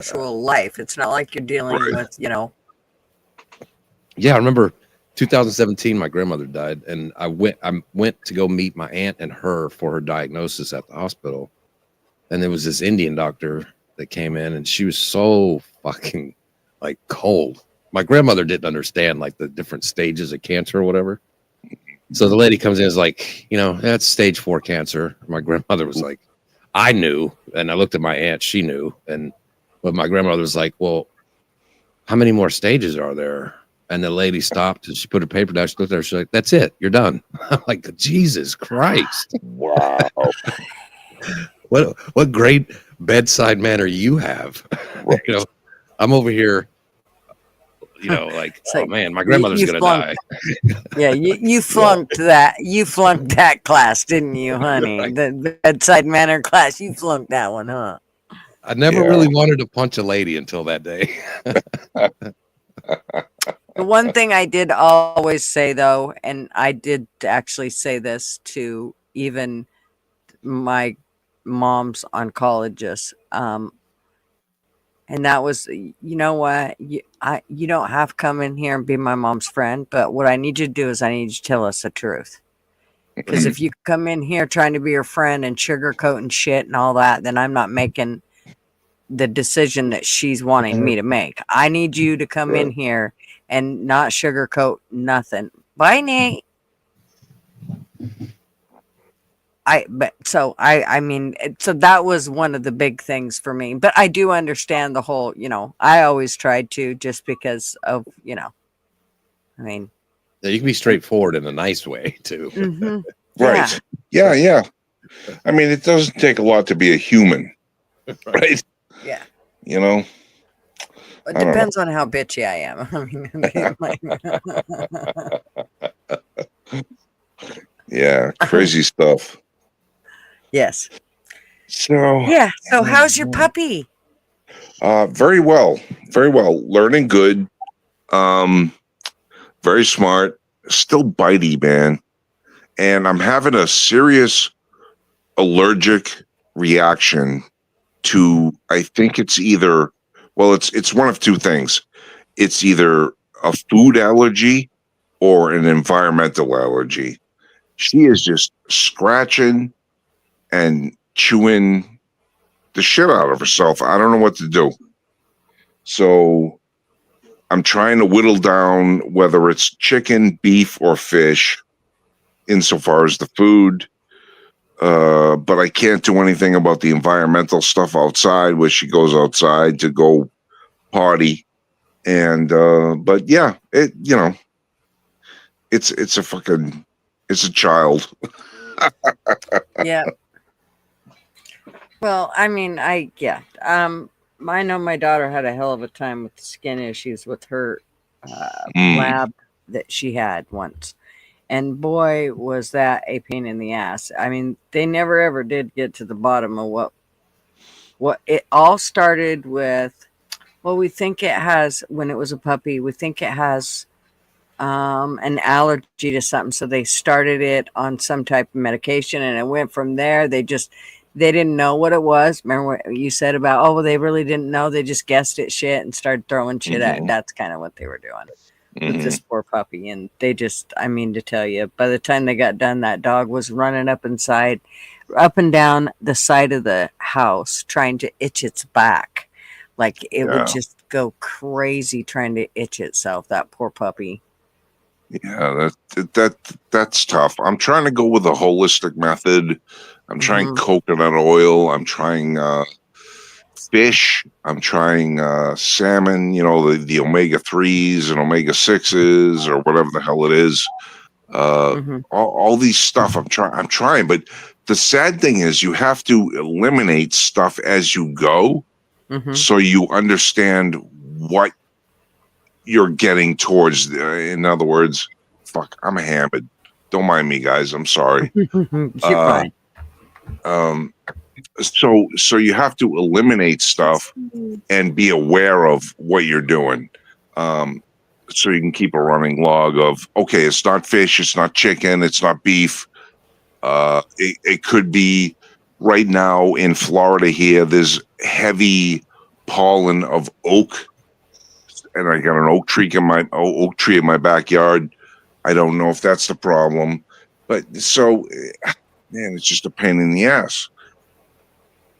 actual life. It's not like you're dealing Right. with, Yeah, I remember 2017. My grandmother died, and I went to go meet my aunt and her for her diagnosis at the hospital. And there was this Indian doctor that came in, and she was so fucking like cold. My grandmother didn't understand like the different stages of cancer or whatever. So the lady comes in and is like, that's stage 4 cancer. My grandmother was like, I knew. And I looked at my aunt, she knew. But my grandmother was like, well, how many more stages are there? And the lady stopped and she put her paper down. She looked at her. She's like, that's it. You're done. I'm like, Jesus Christ. Wow. What great bedside manner you have. Right. I'm over here, like, It's oh like, man, my grandmother's going to die. Yeah, you flunked that. You flunked that class, didn't you, honey? Right. The bedside manner class. You flunked that one, huh? I never Yeah. really wanted to punch a lady until that day. The one thing I did always say, though, and I did actually say this to even my mom's oncologist, and that was, you know what, you don't have to come in here and be my mom's friend, but what I need you to do is I need you to tell us the truth. Because if you come in here trying to be your friend and sugarcoat and shit and all that, then I'm not making the decision that she's wanting me to make. I need you to come in here and not sugarcoat nothing. Bye, Nate. So that was one of the big things for me. But I do understand the whole, I always tried to, just because of, I mean, Yeah, you can be straightforward in a nice way too. mhm. Right. Yeah. I mean, it doesn't take a lot to be a human, right? Yeah. You know? It I don't depends on how bitchy I am. I mean, Yeah, crazy stuff. yes. So, Yeah. So how's your puppy? very well. Learning good. Very smart. Still bitey, man. And I'm having a serious allergic reaction to, I think it's either, well, it's one of two things. It's either a food allergy or an environmental allergy. She is just scratching and chewing the shit out of herself. I don't know what to do. So I'm trying to whittle down whether it's chicken, beef, or fish insofar as the food. But I can't do anything about the environmental stuff outside, where she goes outside to go party. And but yeah, it's a child. Yeah. Well, I mean, I know my daughter had a hell of a time with the skin issues with her lab that she had once. And boy, was that a pain in the ass. I mean, they never ever did get to the bottom of what it all started with. Well, we think it has, when it was a puppy, we think it has an allergy to something. So they started it on some type of medication and it went from there. They didn't know what it was. Remember what you said about, oh, well, they really didn't know. They just guessed it shit and started throwing shit at. That's kind of what they were doing with this poor puppy. And they just, I mean to tell you, by the time they got done, that dog was running up and down the side of the house trying to itch its back. Like it would just go crazy trying to itch itself, that poor puppy. Yeah, that's tough. I'm trying to go with a holistic method. I'm trying coconut oil. I'm trying fish. I'm trying salmon. The omega-3s and omega-6s or whatever the hell it is. All these stuff. I'm trying, but the sad thing is you have to eliminate stuff as you go, so you understand what you're getting towards. In other words, fuck, I'm hammered. Don't mind me, guys. I'm sorry. You're fine. So you have to eliminate stuff and be aware of what you're doing. So you can keep a running log of, okay, it's not fish, it's not chicken, it's not beef. It could be right now in Florida here, there's heavy pollen of oak, and I got an oak tree in my backyard. I don't know if that's the problem, but so, man, it's just a pain in the ass.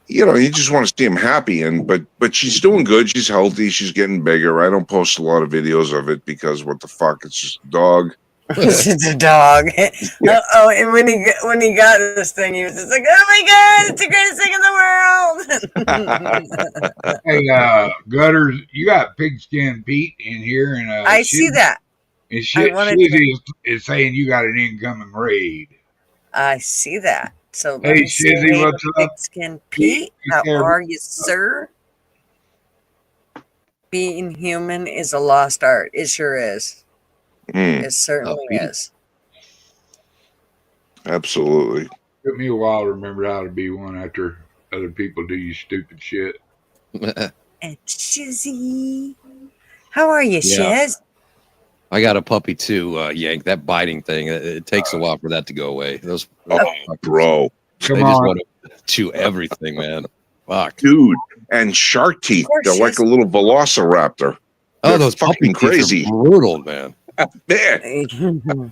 You know, you just want to see him happy, but she's doing good. She's healthy. She's getting bigger. I don't post a lot of videos of it because what the fuck? It's just a dog. It's a dog. Yeah. Oh, and when he got this thing, he was just like, "Oh my god, it's the greatest thing in the world!" Hey, Gutters, you got Pigskin Pete in here, and I see that. And wanted Shizzy is saying you got an incoming raid. I see that. So let Hey, me say Shizzy, hey what's to up? Pigskin Pete. How care. are you, sir? Being human is a lost art. It sure is. Mm, It certainly Pete. is. absolutely. Took me a while to remember how to be one after other people do you stupid shit. And Shizzy. How are you, Yeah. Shiz? I got a puppy too, Yank. That biting thing, it takes a while for that to go away. Those Oh, bro, Come they just on. want to chew everything, man. Fuck. dude, and shark teeth. course, They're like yes. a little velociraptor. Oh, They're those puppy fucking teeth are crazy. brutal, man. Man,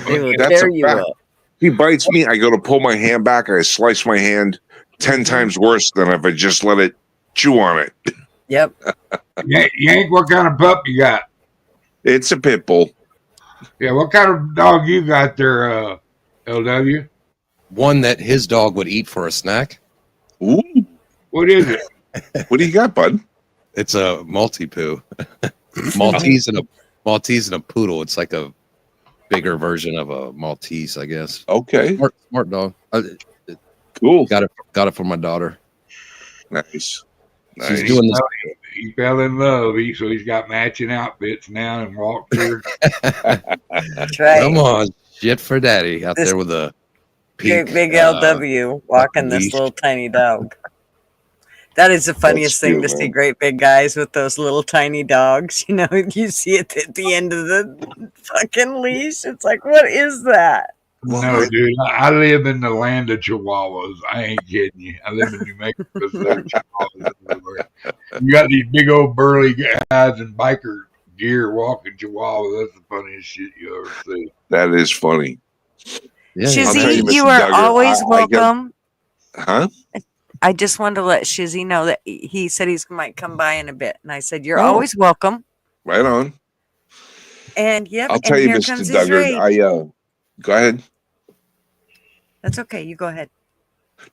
They will that's tear a you fact. up. He bites me. I go to pull my hand back. I slice my hand 10 times worse than if I just let it chew on it. Yep. Yank, what kind of pup you got? It's a pit bull. Yeah, what kind of dog you got there, LW? One that his dog would eat for a snack. Ooh, What is it? what do you got, bud? It's a Maltipoo. Maltese and a poodle. It's like a bigger version of a Maltese, I guess. Okay, Smart dog. cool. Got it for my daughter. Nice. She's doing this. He fell in love, so he's got matching outfits now and walked through. That's right. Come on, shit for daddy out This there with a Great pink, big LW walking this leash. little tiny dog. That is the funniest thing cute, to see man. great big guys with those little tiny dogs. You know, you see it at the end of the fucking leash. It's like, what is that? No, dude, I live in the land of Chihuahuas. I ain't kidding you. I live in New Mexico. So there's Chihuahuas everywhere. You got these big old burly guys in biker gear walking Chihuahuas. That's the funniest shit you ever see. That is funny. Yeah, I'll tell Shizzy, you, you Mr. are Duggar, always I got- welcome. Huh? I just wanted to let Shizzy know that he said he might come by in a bit. And I said, you're Oh. always welcome. Right on. And yep, I'll and tell you, here Mr. comes his Duggar. raid. Go ahead. That's okay. You go ahead.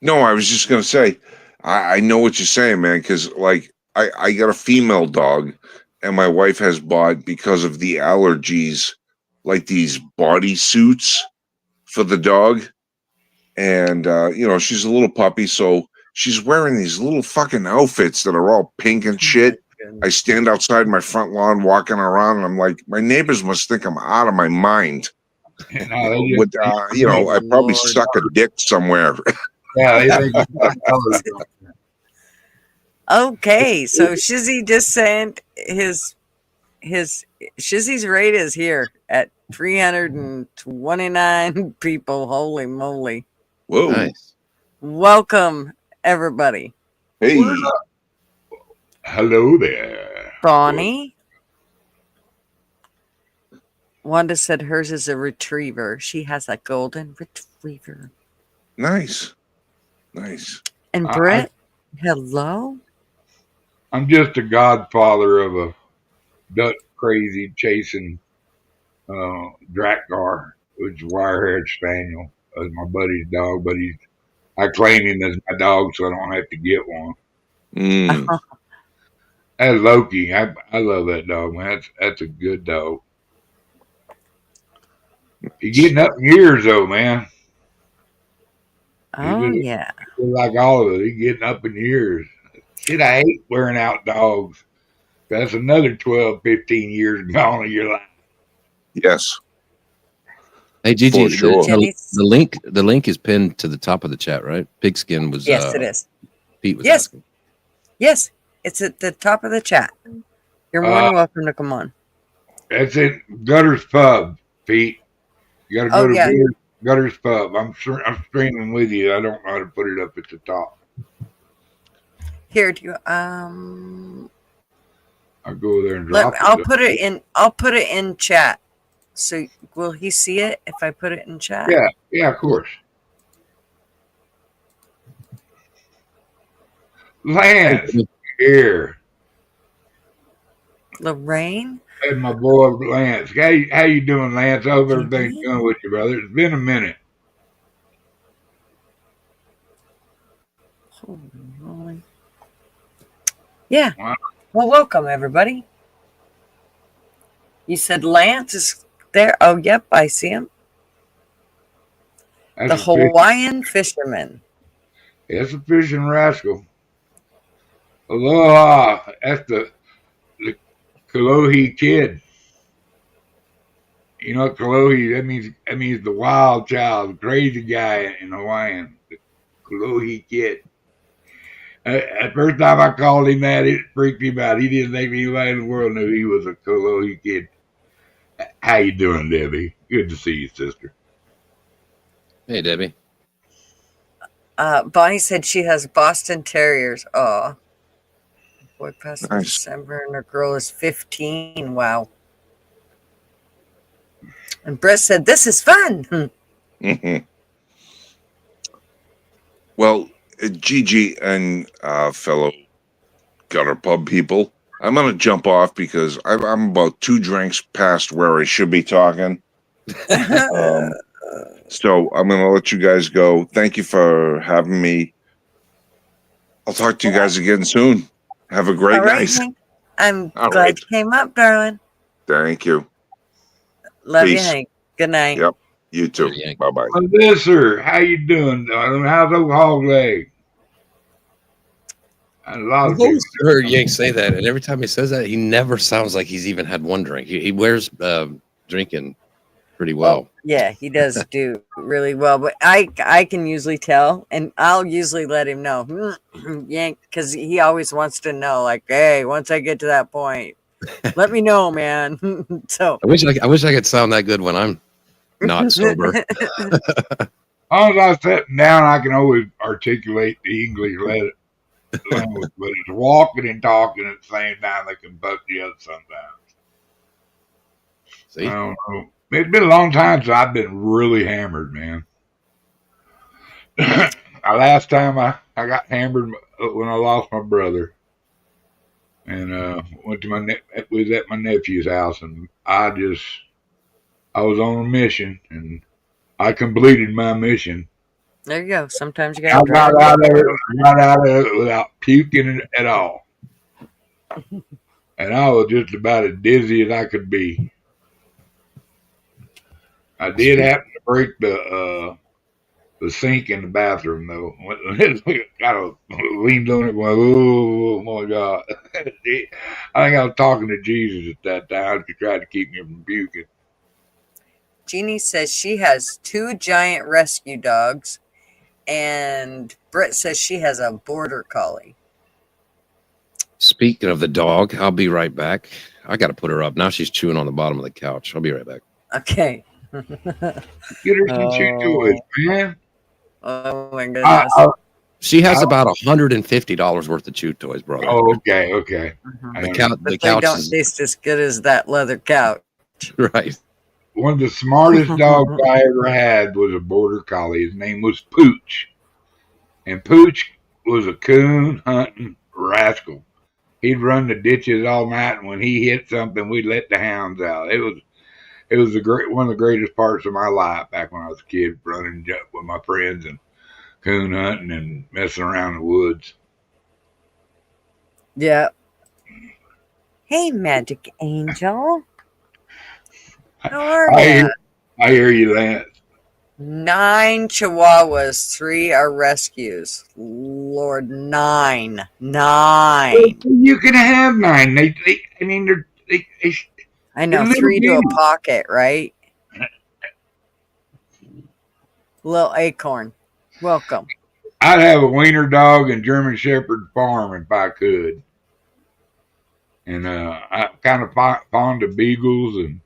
No, I was just gonna say, I know what you're saying, man. Because like I got a female dog, and my wife has bought because of the allergies, like these body suits for the dog, and you know she's a little puppy, so she's wearing these little fucking outfits that are all pink and shit. I stand outside my front lawn walking around, and I'm like, my neighbors must think I'm out of my mind. And now they just, With you know, I probably Lord. suck a dick somewhere. yeah, they think it's got colors on it. Okay, so Shizzy just sent his Shizzy's rate is here at 329 people. Holy moly. Whoa! nice. Welcome everybody. Hey, Hello there. Bonnie. Wanda said hers is a retriever. She has a golden retriever. nice, nice. And I- Britt, hello. I'm just a godfather of a duck crazy chasing Drakgar, which is a wire-haired spaniel. That's my buddy's dog, but I claim him as my dog, so I don't have to get one. Mm. That's Loki. I love that dog, man. That's a good dog. He's getting up in years, though, man. Oh just- yeah. Like all of it, he's getting up in years. Shit, I hate wearing out dogs. That's another 12, 15 years gone of your life. Yes. Hey, Gigi, For sure. the link is pinned to the top of the chat, right? Pigskin was. Yes, it is. Pete was Yes. asking. Yes, it's at the top of the chat. You're more than welcome to come on. That's it. Gutters Pub, Pete. You got to go Oh, to yeah. Gutters Pub. I'm streaming with you. I don't know how to put it up at the top. Here, do you I'll go there and drop I'll it. put it in. I'll put it in chat. So will he see it if I put it in chat? Yeah, of course. Lance, here. Lorraine. Hey, my boy Lance. How you doing, Lance? I hope everything's going with you, brother. It's been a minute. Holy moly. Yeah. Wow. Well, welcome everybody. You said Lance is there. Oh, yep, I see him. That's The a fish. Hawaiian fisherman. That's a fishing rascal. Aloha. That's the Kalohi kid. You know, Kalohi, that means the wild child, the crazy guy in Hawaiian. The Kalohi kid. The first time I called him that, it freaked him out. He didn't think anybody in the world knew he was a Kalohi kid. How you doing, Debbie? Good to see you, sister. Hey, Debbie. Bonnie said she has Boston Terriers. Oh, boy, past Nice. December, and her girl is 15. Wow. And Brett said, "This is fun." Mhm. Well, Gigi and fellow gutter pub people, I'm going to jump off because I'm about 2 drinks past where I should be talking. So I'm going to let you guys go. Thank you for having me. I'll talk to you guys again soon. Have a great All right, night. Hank. I'm All glad right. you came up, darling. Thank you. Love you, Peace. Hank. Good night. Yep. You too. Good yank. Bye-bye. Melissa, how you doing, darling? How's old hog leg? A lot I've of people. always heard Yank say that, and every time he says that, he never sounds like he's even had one drink. He wears drinking pretty well. Yeah, he does do really well, but I can usually tell, and I'll usually let him know, Yank, because he always wants to know, like, hey, once I get to that point, let me know, man. So I wish I could sound that good when I'm not sober. As long as I'm sitting down, I can always articulate the English language, but it's walking and talking at the same time that can buck you up sometimes. See, I don't know. It's been a long time since I've been really hammered, man. Last time I got hammered when I lost my brother, and went to was at my nephew's house, and I was on a mission, and I completed my mission. there you go. Sometimes you I gotta drive. got out of it without puking at all, and I was just about as dizzy as I could be. I did happen to break the sink in the bathroom though. Kind of leaned on it, went, oh my God! I think I was talking to Jesus at that time to try to keep me from puking. Jeannie says she has 2 giant rescue dogs, and Britt says she has a border collie. speaking of the dog, I'll be right back. I got to put her up now. She's chewing on the bottom of the couch. I'll be right back. Okay. Get her some chew toys, man. Oh my goodness. She has about $150 worth of chew toys, brother. Oh, okay. Mhm. The But they couch don't is taste as good as that leather couch. right. One of the smartest dogs I ever had was a border collie. His name was Pooch. And Pooch was a coon hunting rascal. He'd run the ditches all night, and when he hit something, we'd let the hounds out. It was one of the greatest parts of my life back when I was a kid, running with my friends and coon hunting and messing around in the woods. Yeah. Hey, Magic Angel. How are you? I hear you, Lance. 9 chihuahuas, 3 are rescues. Lord, 9. You can have 9. They I know, They're 3 to little a pocket, right? Little acorn. Welcome. I'd have a wiener dog and German Shepherd farm if I could. And I'm kind of fond of beagles, and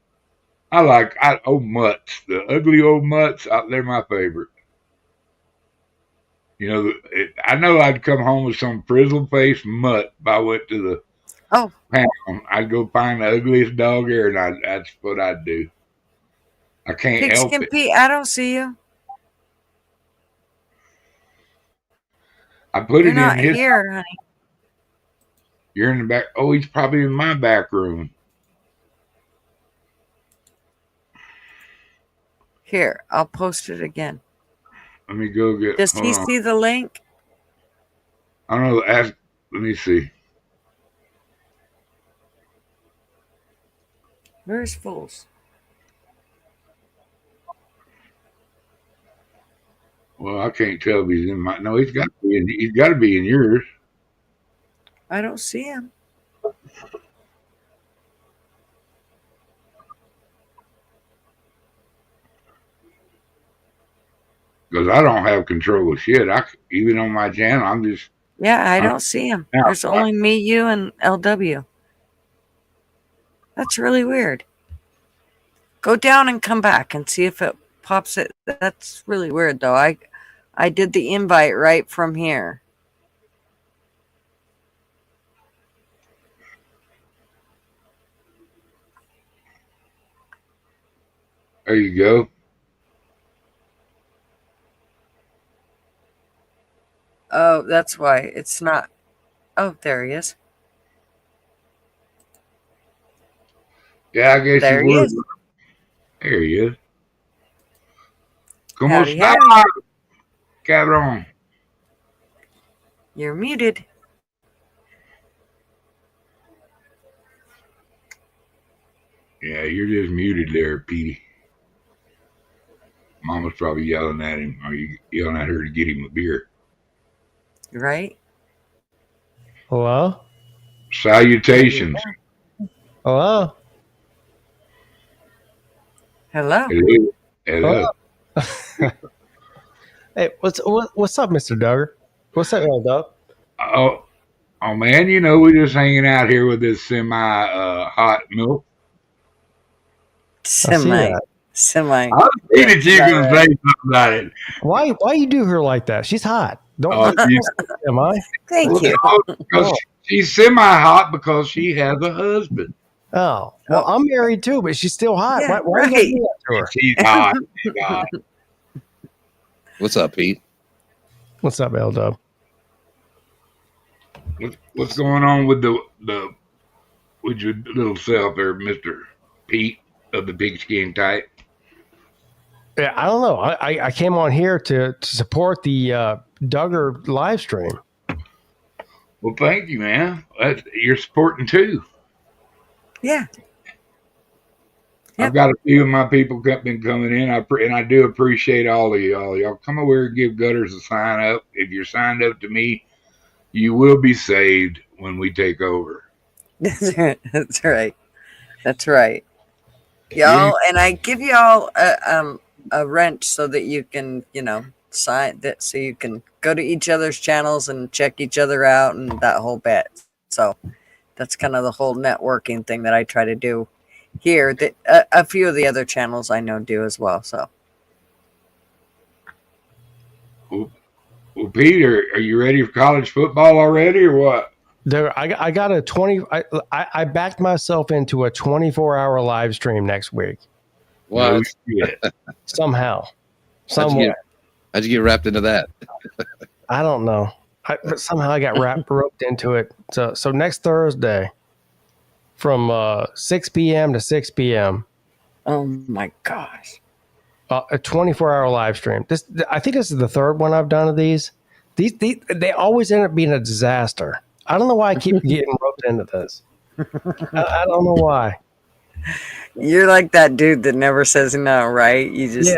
I like old mutts. The ugly old mutts, they're my favorite. You know, I know I'd come home with some frizzle face mutt if I went to the Oh. pound. I'd go find the ugliest dog there, and that's what I'd do. I can't help Pigskin it. Pete, I don't see you. I put You're it not in his. here, honey. You're in the back. Oh, he's probably in my back room. Here, I'll post it again. Let me go get. Does Hold he on. see the link? I don't know. Ask. Let me see. Where's Fools? Well, I can't tell if he's in my. No, he's got to be in. He's got to be in yours. I don't see him. Because I don't have control of shit. Even on my channel, I'm just. Yeah, I don't see him. Yeah. There's only me, you, and LW. That's really weird. Go down and come back and see if it pops it. That's really weird, though. I did the invite right from here. There you go. Oh, that's why it's not. Oh, there he is. Yeah, I guess There you he would. is. There he is. Como Howdy, está, howdy. cabrón? You're muted. Yeah, you're just muted there, Petey. Mama's probably yelling at him. Or you yelling at her to get him a beer. Right? Hello? Salutations. Hello? Hello. Hello. Hello. Hey, what's up, Mr. Duggar? What's up, old dog? Oh man, you know, we're just hanging out here with this semi hot milk. I see Semi. that. Semi. I see that you're gonna say something about it. Why you do her like that? She's hot. Don't am I? Thank you. Because she's semi hot because she has a husband. Oh, well, I'm married too, but she's still hot. Yeah, why you gotta do that to her? She's hot. She's hot. What's up, Pete? What's up, L Dub? What's going on with with your little self there, Mr. Pete of the Pigskin Type? Yeah, I don't know. I came on here to support the Duggar live stream. Well, thank you, man. You're supporting too. Yeah. I've got a few of my people been coming in, and I do appreciate all of y'all. Y'all come over here and give Gutters a sign up. If you're signed up to me, you will be saved when we take over. That's right. That's right. Y'all, and I give y'all a wrench so that you can, sign that, so you can go to each other's channels and check each other out and that whole bit. So that's kind of the whole networking thing that I try to do here. That a few of the other channels I know do as well. So. Well, Peter, are you ready for college football already, or what? I got a 20. I backed myself into a 24-hour live stream next week. What? No shit. Somehow, How'd you get wrapped into that? I don't know. But somehow I got roped into it. So next Thursday, from 6 p.m. to 6 p.m. Oh my gosh. A 24-hour live stream. I think this is the third one I've done of these. They always end up being a disaster. I don't know why I keep getting roped into this. I don't know why. You're like that dude that never says no, right? You just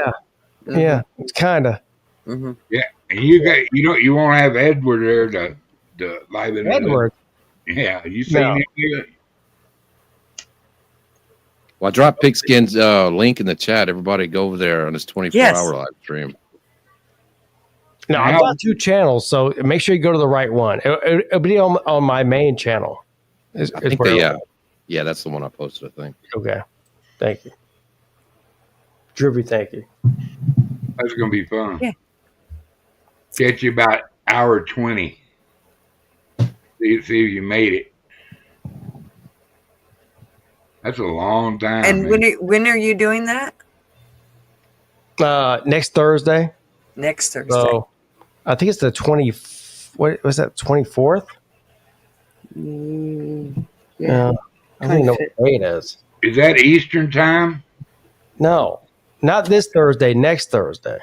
Yeah, it's kind of. Mm-hmm. Yeah, and you won't have Edward there to liven it up. Edward. Yeah, you seen him do it? Well, I dropped Pigskin's link in the chat. Everybody go over there on his 24-hour live stream. No, I've got two channels, so make sure you go to the right one. It'll be on my main channel. I think yeah, that's the one I posted, I think. Okay. Thank you. Droopy, thank you. That's going to be fun. Yeah. catch you about hour 20. See if you made it. That's a long time. And man. when are you doing that? Next Thursday. Next Thursday. So I think it's the 20. What was that? 24th. Yeah. I don't even know what day it is. Is that Eastern time? No, not this Thursday. Next Thursday.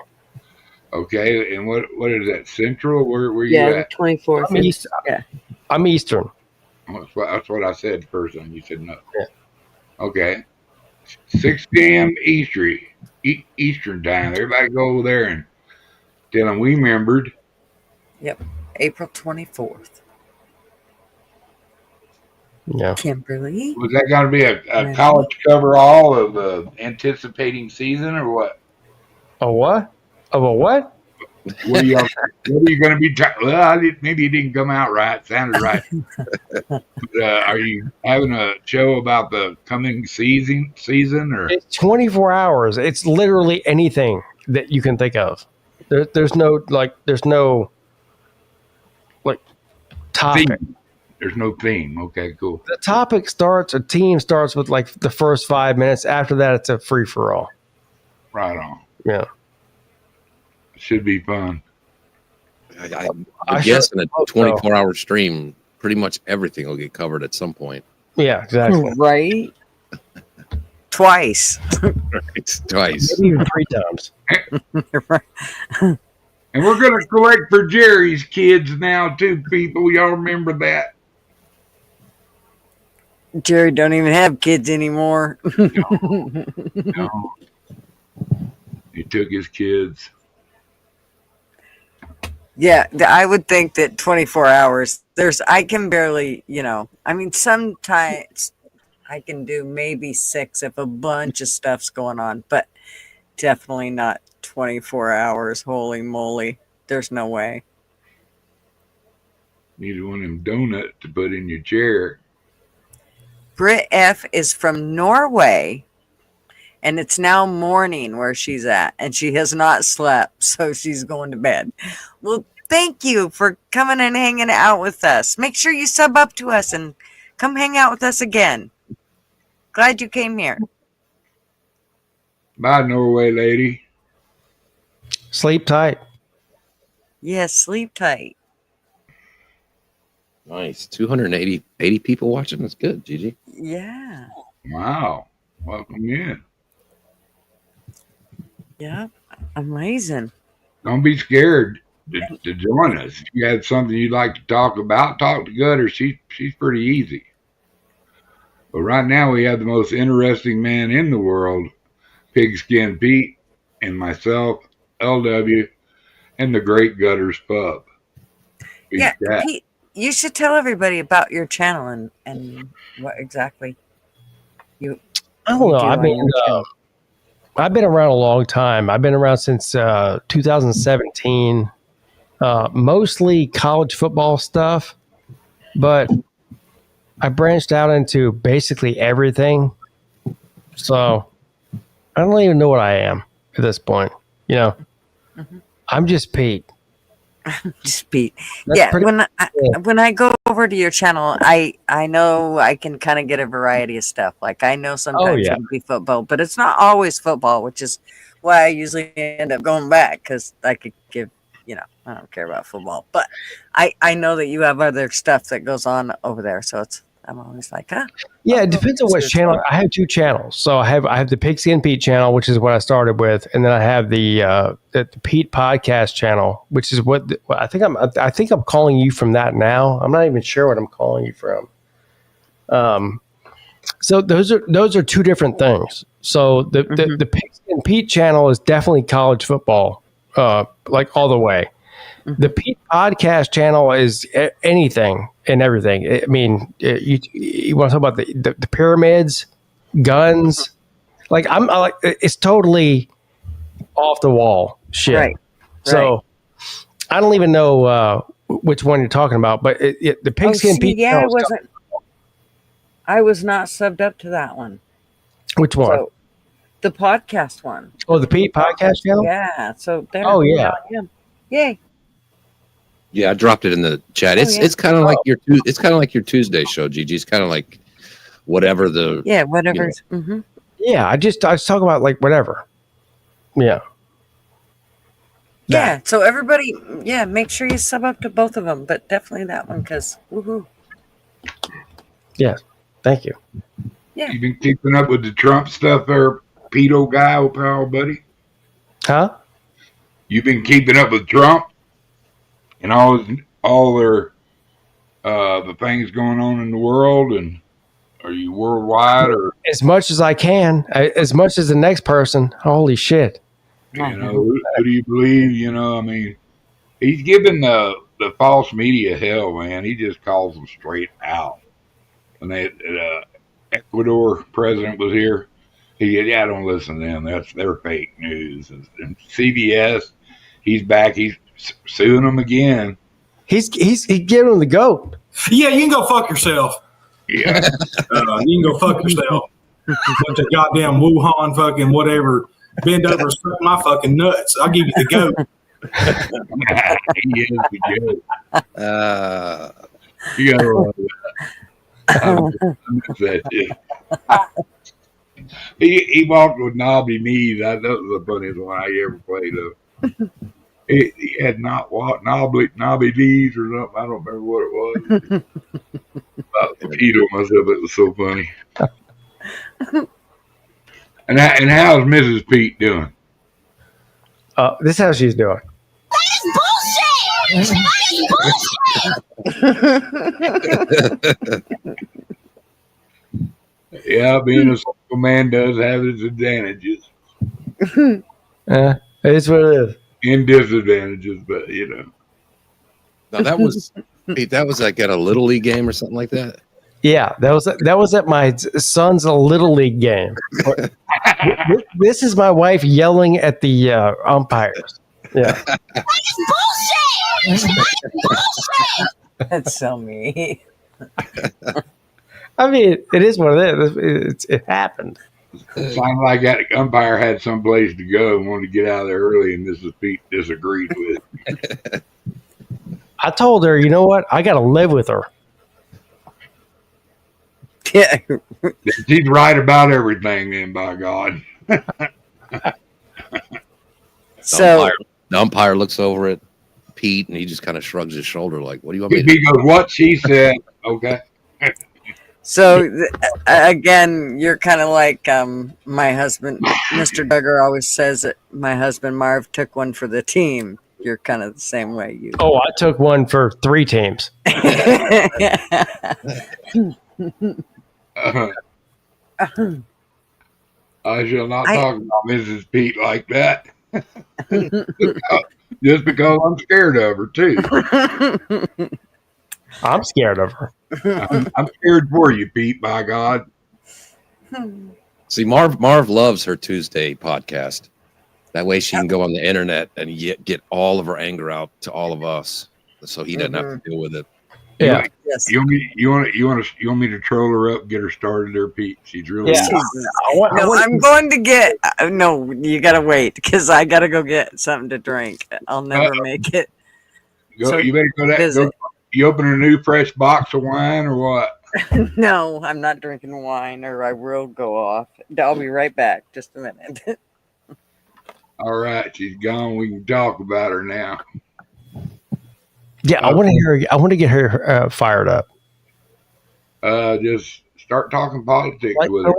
Okay, and what is that? Central? Where you Yeah, the at? 24th. I'm, East, Yeah. I'm Eastern. That's what I said the first time. You said no. Yeah. Okay. 6 p.m. Eastern time. Everybody go over there and tell them we remembered. April 24th. Yeah. Kimberly. Was that going to be a Yeah. college cover-all of the anticipating season or what? A what? Of a what? What are you going to be? Well, maybe it didn't come out right. Sounded right. But, are you having a show about the coming season or? It's 24 hours. It's literally anything that you can think of. There's no topic. Theme. There's no theme. Okay, cool. The topic starts. A team starts with like the first 5 minutes. After that, it's a free for all. Right on. Yeah. Should be fun. I guess in a 24-hour stream, pretty much everything will get covered at some point. Yeah. Exactly. Right? Twice. Right, twice. Maybe even 3 times. And we're going to collect for Jerry's kids now, too, people. Y'all remember that? Jerry don't even have kids anymore. No. He took his kids. Yeah, I would think that 24 hours, I can barely, I mean, sometimes I can do maybe 6 if a bunch of stuff's going on, but definitely not 24 hours. Holy moly. There's no way. Need one of them donuts to put in your chair. Britt F is from Norway, and it's now morning where she's at, and she has not slept, so she's going to bed. Well, thank you for coming and hanging out with us. Make sure you sub up to us and come hang out with us again. Glad you came here. Bye, Norway lady. Sleep tight. Yes, sleep tight. Nice. 280 people watching. That's good, Gigi. Yeah. Wow. Welcome in. Yeah. Amazing. Don't be scared to join us. If you have something you'd like to talk about, talk to Gutter. She's pretty easy. But right now we have the most interesting man in the world, Pigskin Pete, and myself, LW, and the Great Gutters Pub. Big Yeah, chat. Pete, you should tell everybody about your channel and what exactly you. I don't know. do I on mean, your channel. I've been around a long time. I've been around since 2017, mostly college football stuff, but I branched out into basically everything. So I don't even know what I am at this point. I'm just Pete. Just Pete. That's Yeah, pretty- when I go over to your channel, I know I can kind of get a variety of stuff. Like I know sometimes yeah. it'll be football, but it's not always football, which is why I usually end up going back because I could give, I don't care about football, but I know that you have other stuff that goes on over there, so I'm always like, Yeah, it depends on which channel. I have 2 channels. So I have the Pigskin Pete channel, which is what I started with, and then I have the Pete podcast channel, which is what I think I'm calling you from that now. I'm not even sure what I'm calling you from. So those are 2 different things. So the Pigskin Pete channel is definitely college football, like all the way. The Pete podcast channel is anything and everything. I mean, you want to talk about the pyramids, guns? Like it's totally off the wall shit. Right. So I don't even know which one you're talking about, but the Pigskin Pete yeah, channel. I was not subbed up to that one. Which one? So, the podcast one. The Pete podcast channel. Yeah. So there. Oh, yeah. Yay. Yeah, I dropped it in the chat. It's yeah. it's kind of like it's kind of like your Tuesday show, Gigi. It's kind of like whatever the Yeah, whatever. Mm-hmm. Yeah, I just talk about like whatever. Yeah. Yeah. So everybody, yeah, make sure you sub up to both of them, but definitely that one because woohoo. Yes. Thank you. You been keeping up with the Trump stuff there, pedo guy, old pal, buddy? Huh? You been keeping up with Trump and all their the things going on in the world, and are you worldwide or As much as I can, as much as the next person. Holy shit. who do you believe? I mean, he's giving the false media hell, man. He just calls them straight out. When the Ecuador president was here, he said, "Yeah, don't listen to them. They're fake news." And CBS, he's back. He's suing them again. He's giving him the goat. Yeah, you can go fuck yourself. Yeah, You can go fuck yourself. Bunch of goddamn Wuhan fucking whatever. Bend over and suck my fucking nuts. I'll give you the goat. he is the goat. uh, You gotta love that. He walked with knobby knees. That was the funniest one I ever played of. He had knobby knees or something. I don't remember what it was. I peed on myself. It was so funny. And how's Mrs. Pete doing? This is how she's doing. Yeah, being a single man does have its advantages It is what it is. and disadvantages, but now that was Pete, that was like at a little league game or something like that. Yeah, that was at my son's little league game. This is my wife yelling at the umpires. Yeah. That's so me. I mean, it is what it is. It happened. it sounded like that umpire had someplace to go and wanted to get out of there early, and Mrs. Pete disagreed with it. I told her, you know what? I got to live with her. Yeah. She's right about everything, then, by God. So The umpire looks over at Pete and he just kind of shrugs his shoulder like, "What do you want me to He goes, "What she said." Okay. Again, you're kind of like my husband, Mr. Duggar always says that my husband Marv took one for the team. You're kind of the same way. You. Oh, I took one for 3 teams. I shall not talk about Mrs. Pete like that. Just because I'm scared of her, too. I'm scared of her. I'm scared for you, Pete, by God. See, Marv loves her Tuesday podcast. That way she can go on the internet and get all of her anger out to all of us, so he doesn't have to deal with it. Yeah. Yes. You want me to troll her up, get her started there, Pete? She's really Yeah. No, I'm going to get. No, you gotta wait because I gotta go get something to drink. I'll never make it. So you better go that. visit. You open a new fresh box of wine or what? No, I'm not drinking wine, or I will go off. I'll be right back. Just a minute. All right, she's gone. We can talk about her now. Yeah, I want to hear. I want to get her fired up. Just start talking politics Like, with her.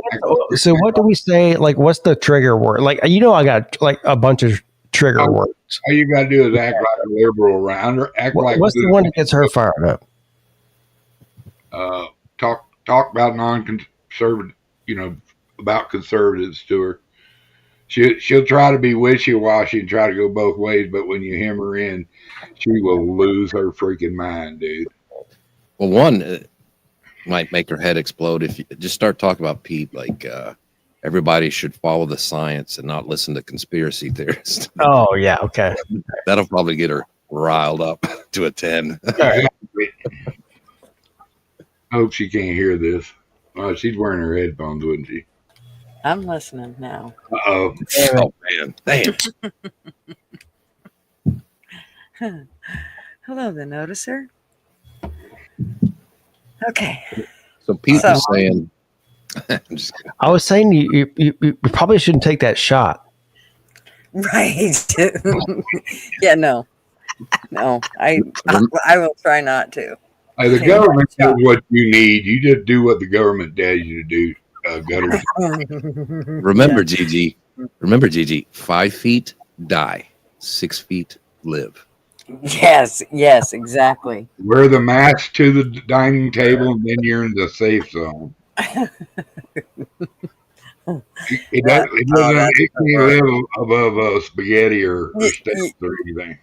so what do we say? Like, what's the trigger word? Like, I got like a bunch of trigger words. All you gotta do is act like a liberal around her. Act like What's the one that gets her fired up? Talk about non-conservative, about conservatives to her. She'll try to be wishy-washy and try to go both ways, but when you hem her in, she will lose her freaking mind, dude. Well, one might make her head explode if you just start talking about Pete like everybody should follow the science and not listen to conspiracy theorists. Oh yeah, okay. That'll probably get her riled up to a 10. I hope she can't hear this. She's wearing her headphones, wouldn't she? I'm listening now. Uh-oh. Oh man, damn. Hello, the noticer. Okay. So Pete's So- saying, I'm just kidding. I was saying you probably shouldn't take that shot. Right. Yeah, no. I will try not to. Hey, the Okay, government yeah. knows what you need. You just do what the government tells you to do. Gutter. Remember, Gigi. Remember, Gigi. 5 feet die, 6 feet live. Yes, exactly. Wear the mask to the dining table, and then you're in the safe zone. It doesn't it can't live above spaghetti or steaks or anything.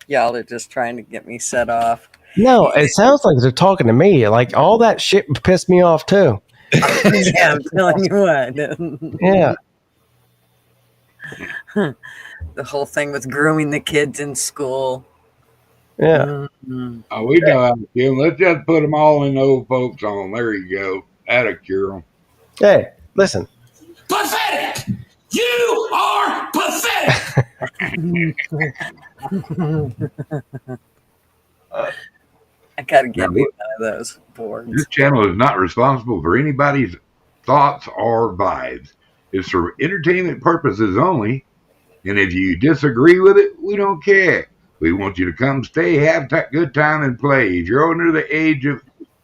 Y'all are just trying to get me set off. No, it sounds like they're talking to me. Like all that shit pissed me off too. Yeah, I'm telling you what. Yeah. The whole thing with grooming the kids in school. Yeah. Mhm. Oh, we know how to kill 'em. Let's just put them all in the old folks home. There you go. That'll cure them. Hey, listen. Pathetic! You are pathetic! I gotta get me one of those boards. This channel is not responsible for anybody's thoughts or vibes. It's for entertainment purposes only. And if you disagree with it, we don't care. We want you to come stay, have a good time, and play. If you're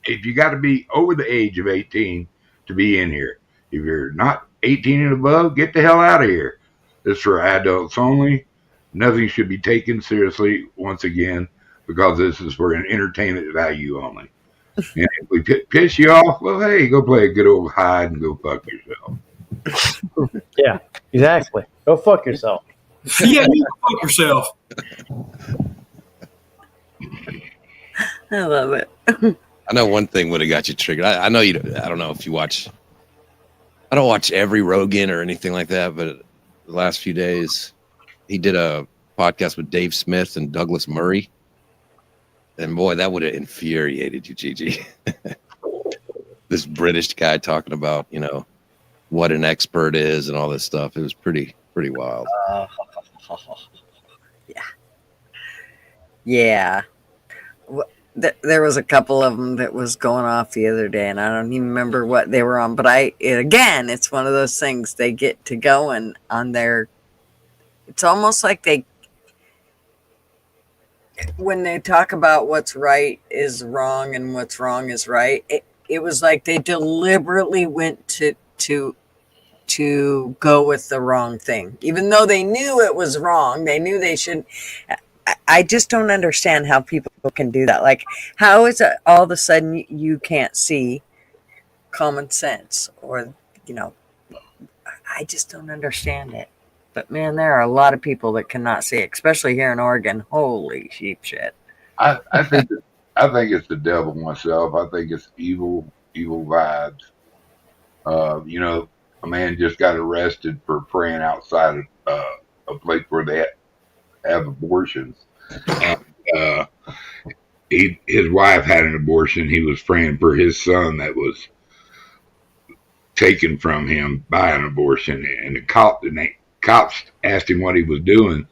if you got to be over the age of 18 to be in here. If you're not 18 and above, get the hell out of here. This is for adults only. Nothing should be taken seriously, once again, because this is for an entertainment value only. And if we piss you off, well, hey, go play a good old hide and go fuck yourself. Yeah, exactly. Go fuck yourself. Yeah, you go fuck yourself. I love it. I know one thing would have got you triggered. I know you. I don't know if you watch. I don't watch every Rogan or anything like that, but the last few days, he did a podcast with Dave Smith and Douglas Murray, and boy, that would have infuriated you, Gigi. This British guy talking about what an expert is and all this stuff. It was pretty wild. Yeah. There was a couple of them that was going off the other day, and I don't even remember what they were on. But it's one of those things they get to going on their. It's almost like when they talk about what's right is wrong and what's wrong is right. It was like they deliberately went to go with the wrong thing, even though they knew it was wrong. They knew they shouldn't. I just don't understand how people can do that. Like, how is it all of a sudden you can't see common sense? Or, I just don't understand it. But man, there are a lot of people that cannot see it, especially here in Oregon. Holy sheep shit. I think it's the devil myself. I think it's evil vibes. A man just got arrested for praying outside of a place where they have abortions. And his wife had an abortion. He was praying for his son that was taken from him by an abortion. And the cops asked him what he was doing,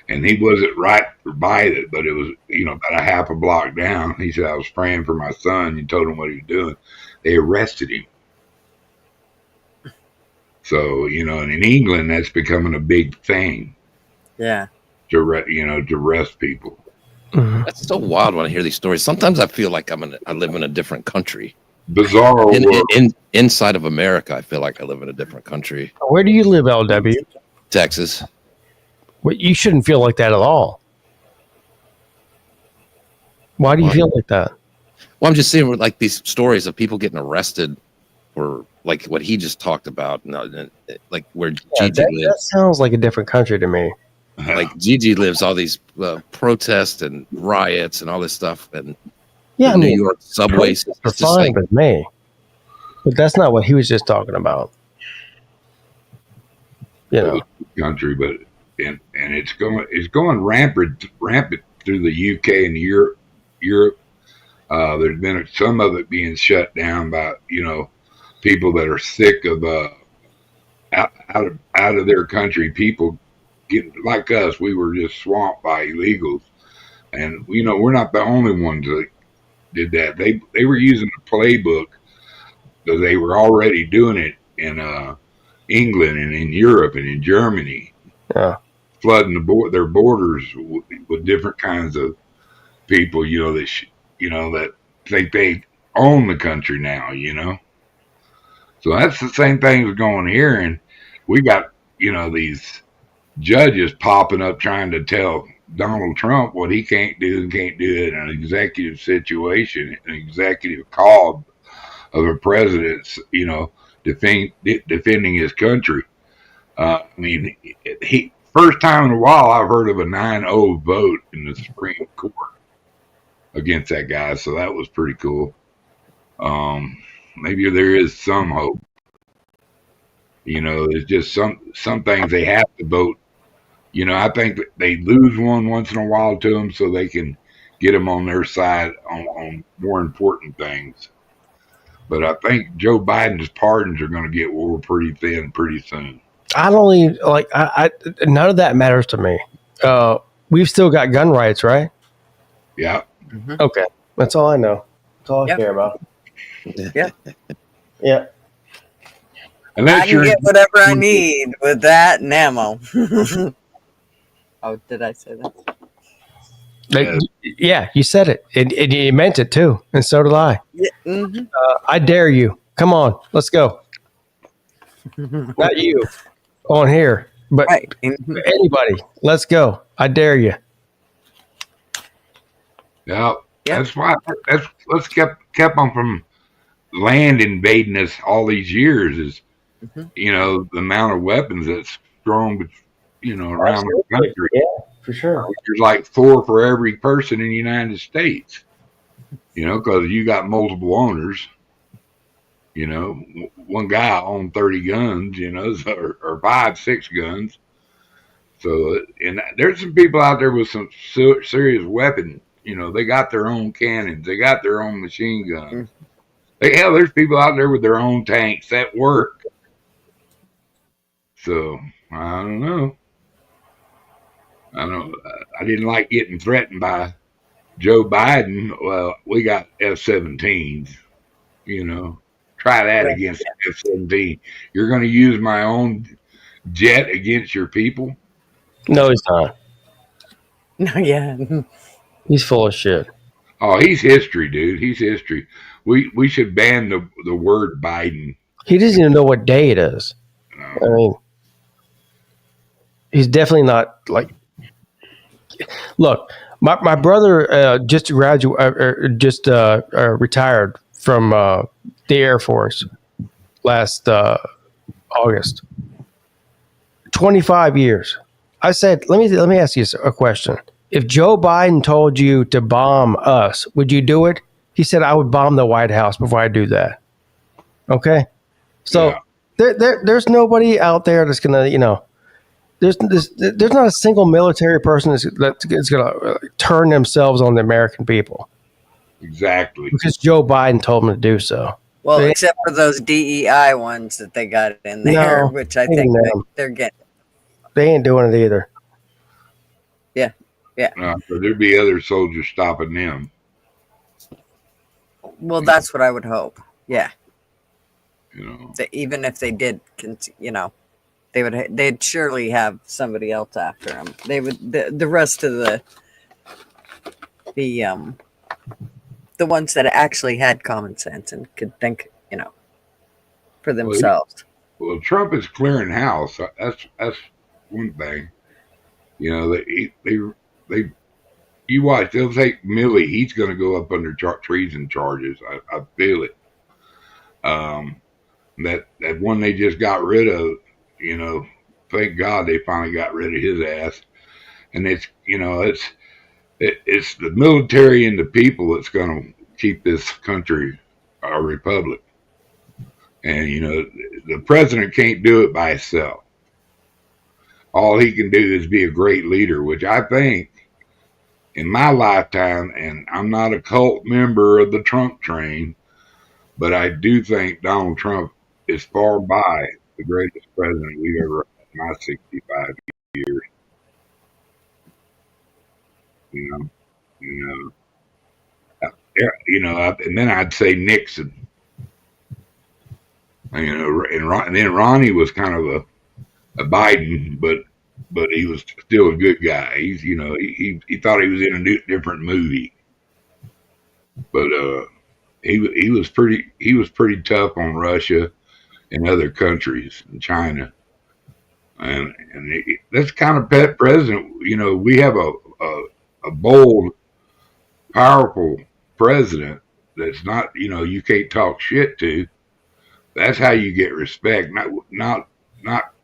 and he wasn't right by it, but it was about a half a block down. He said, I was praying for my son. You told him what he was doing. They arrested him. So, and in England, that's becoming a big thing. Yeah. To arrest people. That's so wild when I hear these stories. Sometimes I feel like I live in a different country. Bizarre world. Inside of America, I feel like I live in a different country. Where do you live, LW? Texas. Well, you shouldn't feel like that at all. Why do you feel like that? Well, I'm just saying, like these stories of people getting arrested for like what he just talked about, like where Gigi that lives. sounds like a different country to me. Like Gigi lives, all these protests and riots and all this stuff, and Yeah, New York subways. Are It's just fine like, with me, but that's not what he was just talking about. Country, but and it's going rampant through the UK and Europe. There's been some of it being shut down by people that are sick of out of their country. People like us, we were just swamped by illegals. And we're not the only ones that did that. They were using the playbook because they were already doing it in England and in Europe and in Germany, Yeah. flooding their borders with different kinds of people, that think they own the country now, So that's the same thing that's going here, and we got these judges popping up trying to tell Donald Trump what he can't do and can't do it in an executive situation, an executive call of a president's, defending his country. He first time in a while I've heard of a 9-0 vote in the Supreme Court against that guy, so that was pretty cool. Maybe there is some hope. There's just some things they have to vote. I think that they lose one once in a while to them so they can get them on their side on more important things. But I think Joe Biden's pardons are going to get wore pretty thin pretty soon. I don't even I none of that matters to me. We've still got gun rights, right? Yeah. Mm-hmm. Okay. That's all I know. That's all I Yep. care about. Yep. Yeah. I Unless can you're get whatever I need with that and ammo. Oh, did I say that? Yeah, you said it. And you meant it too. And so did I. Yeah. Mm-hmm. I dare you. Come on. Let's go. Not you on here, but Right. Mhm. anybody. Let's go. I dare you. Yeah, Yep. that's why let's kept them from land invading us all these years is Mhm. the amount of weapons that's thrown around the country. Yeah, for sure. There's like 4 for every person in the United States. Because you got multiple owners. One guy owned 30 guns. Or 5-6 guns. So, and there's some people out there with some serious weapons. They got their own cannons. They got their own machine guns. There's people out there with their own tanks that work. So, I don't know. I didn't like getting threatened by Joe Biden. Well, we got F-17s. Try that Right. against F-17. You're going to use my own jet against your people? No, he's not. No, yeah. He's full of shit. Oh, he's history, dude. He's history. We should ban the word Biden. He doesn't even know what day it is. I mean, he's definitely not like. Look, my brother just retired from the Air Force last August. 25 years. I said, let me ask you a question. If Joe Biden told you to bomb us, would you do it? He said, I would bomb the White House before I do that. Okay. So Yeah. there's nobody out there that's going to, there's not a single military person that's going to turn themselves on the American people Exactly. because Joe Biden told them to do so. Well, They- except for those DEI ones that they got in there, No, which I even think them. they're getting. They ain't doing it either. So there'd be other soldiers stopping them. Well, that's what I would hope. Yeah, You even if they did, they'd surely have somebody else after them. They would the rest of the ones that actually had common sense and could think, for themselves. Well, Trump is clearing house. That's one thing. They you watch. They'll take Milley. He's going to go up under treason charges. I feel it. That one they just got rid of. Thank God they finally got rid of his ass. And it's the military and the people that's going to keep this country a republic. And the president can't do it by himself. All he can do is be a great leader, which I think in my lifetime, and I'm not a cult member of the Trump train, but I do think Donald Trump is far by the greatest president we've ever had in my 65 years. You and then I'd say Nixon. And then Ronnie was kind of a Biden, but he was still a good guy. He thought he was in a different movie, but he was pretty tough on Russia and other countries and China, and that's kind of pet president. We have a bold, powerful president that's not you can't talk shit to. That's how you get respect, not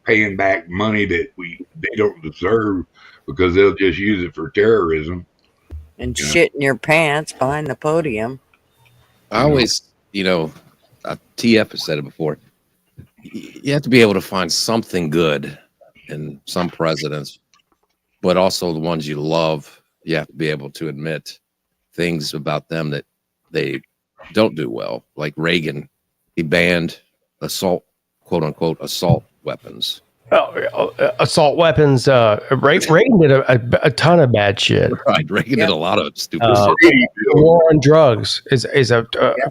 paying back money that they don't deserve because they'll just use it for terrorism and shit in your pants behind the podium. I always, TF has said it before. You have to be able to find something good in some presidents, but also the ones you love. You have to be able to admit things about them that they don't do well. Like Reagan, he banned quote unquote, assault weapons. Assault weapons. Reagan did a ton of bad shit. Right, Reagan did a lot of stupid shit. The war on drugs is a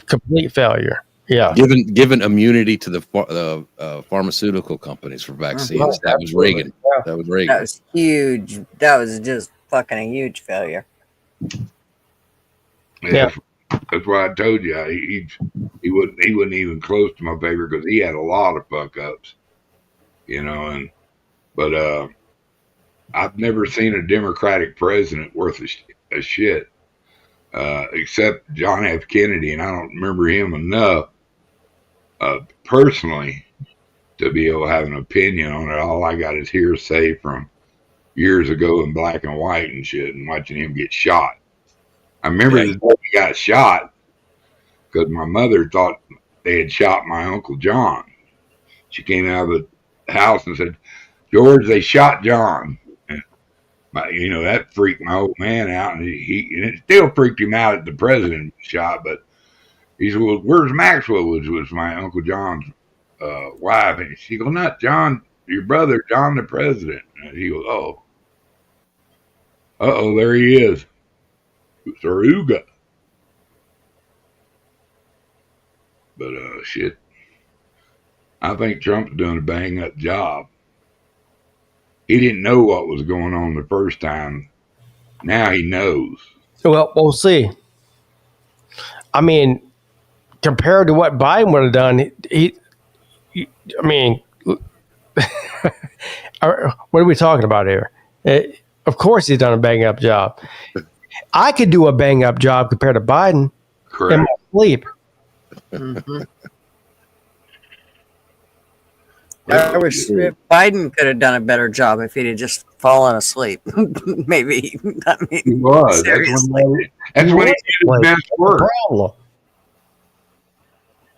complete failure. Yeah, given immunity to the pharmaceutical companies for vaccines. That was Reagan. Yeah. That was Reagan. That was huge. That was just fucking a huge failure. Yeah. That's why I told you he wasn't even close to my favorite because he had a lot of fuck ups, but I've never seen a Democratic president worth a shit, except John F. Kennedy, and I don't remember him enough personally to be able to have an opinion on it. All I got is hearsay from years ago in black and white and shit, and watching him get shot. I remember the day he got shot because my mother thought they had shot my Uncle John. She came out of the house and said, "George, they shot John." And that freaked my old man out, and it still freaked him out that the president was shot. But he said, "Well, where's Maxwell?" Was my Uncle John's wife, and she goes, "Not John, your brother, John the president." And he goes, "Oh, there he is." Saruga. But shit, I think Trump's doing a bang up job. He didn't know what was going on the first time. Now he knows. Well, we'll see. I mean, compared to what Biden would have done, what are we talking about here? Of course, he's done a bang up job. I could do a bang up job compared to Biden in my sleep. Mm-hmm. I wish Biden could have done a better job if he'd have just fallen asleep. Maybe. He was. Seriously. That's when he did his best work. Problem.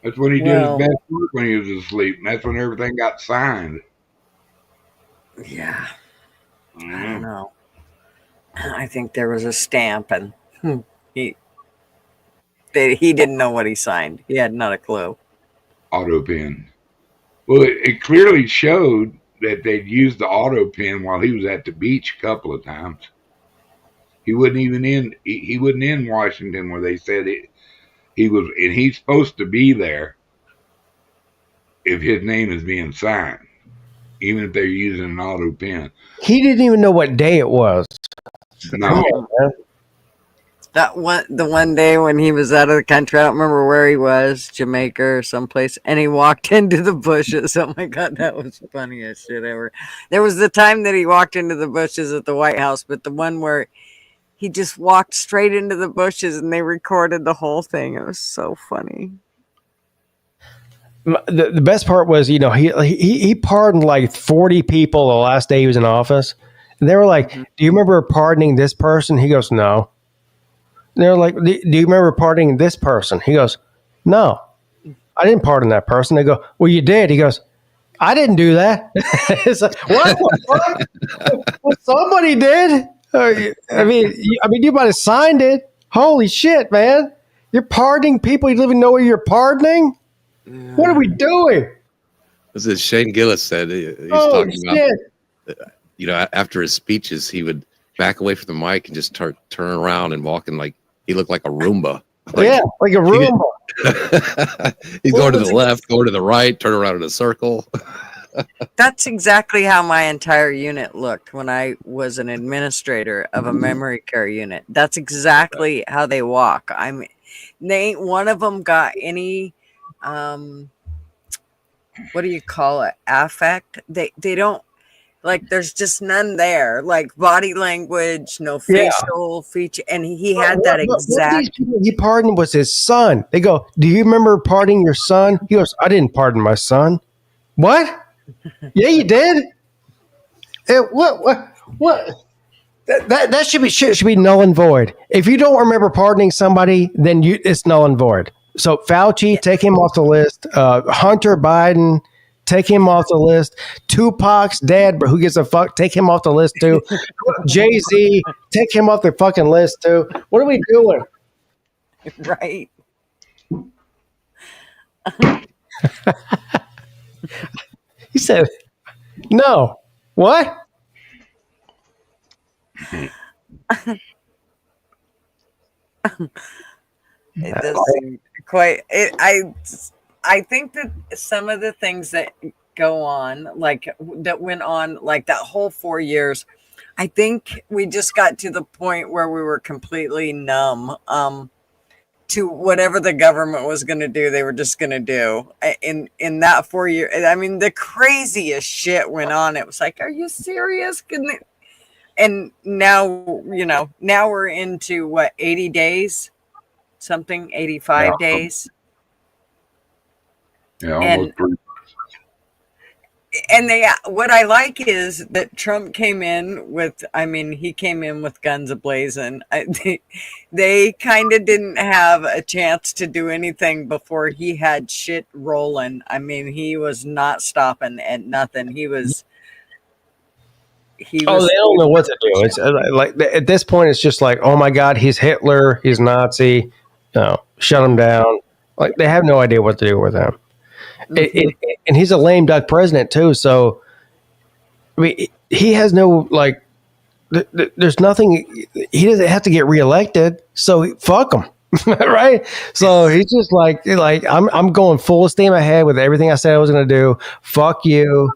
That's when he did his best work, when he was asleep. And that's when everything got signed. Yeah. I don't know. I think there was a stamp, and he didn't know what he signed. He had not a clue. Auto pen. Well, it clearly showed that they'd used the auto pen while he was at the beach a couple of times. He wasn't even in. He wasn't in Washington where they said it. He was, and he's supposed to be there if his name is being signed, even if they're using an auto pen. He didn't even know what day it was. No. The one day when he was out of the country, I don't remember where he was, Jamaica or someplace, and he walked into the bushes. Oh my God, that was the funniest shit ever. There was the time that he walked into the bushes at the White House, but the one where he just walked straight into the bushes and they recorded the whole thing. It was so funny. The best part was, he pardoned like 40 people the last day he was in office. And they were like, "Do you remember pardoning this person?" He goes, "No." And they're like, "Do you remember pardoning this person?" He goes, "No, I didn't pardon that person." They go, "Well, you did." He goes, "I didn't do that." It's like, what? Well, somebody did. I mean, you might have signed it. Holy shit, man! You're pardoning people you don't even know what you're pardoning. What are we doing? This is Shane Gillis said he's talking about. After his speeches, he would back away from the mic and just turn around and walking like he looked like a Roomba. Yeah, like a room. He's going to the left, going to the right, turn around in a circle. That's exactly how my entire unit looked when I was an administrator of a memory care unit. That's exactly how they walk. I mean, they ain't one of them got any, what do you call it? Affect. They don't, like, there's just none there. Like body language, no facial feature. And he had that exact. He pardoned was his son. They go, "Do you remember pardoning your son?" He goes, "I didn't pardon my son." What? Yeah, you did. What? That should be null and void. If you don't remember pardoning somebody, then it's null and void. So Fauci, take him off the list. Hunter Biden, take him off the list. Tupac's dad, who gives a fuck, take him off the list too. Jay-Z, take him off the fucking list too. What are we doing? Right. He said, "No." What? It does seem quite. I think that some of the things that go on, like that went on, like that whole 4 years, I think we just got to the point where we were completely numb to whatever the government was going to do. They were just going to do in that 4 year. I mean, the craziest shit went on. It was like, are you serious? And now, now we're into what, 80 days, something, 85 days. Yeah, almost pretty. And what I like is that Trump came in with, he came in with guns ablazing. They kind of didn't have a chance to do anything before he had shit rolling. I mean, he was not stopping at nothing. He was. They don't know what to do. It's like at this point, it's just like, oh my God, he's Hitler, he's Nazi. Shut him down. Like they have no idea what to do with him. Mm-hmm. And he's a lame duck president too. So, I mean, he has no like. There's nothing. He doesn't have to get reelected. So fuck him, right? So he's just like I'm going full steam ahead with everything I said I was going to do. Fuck you.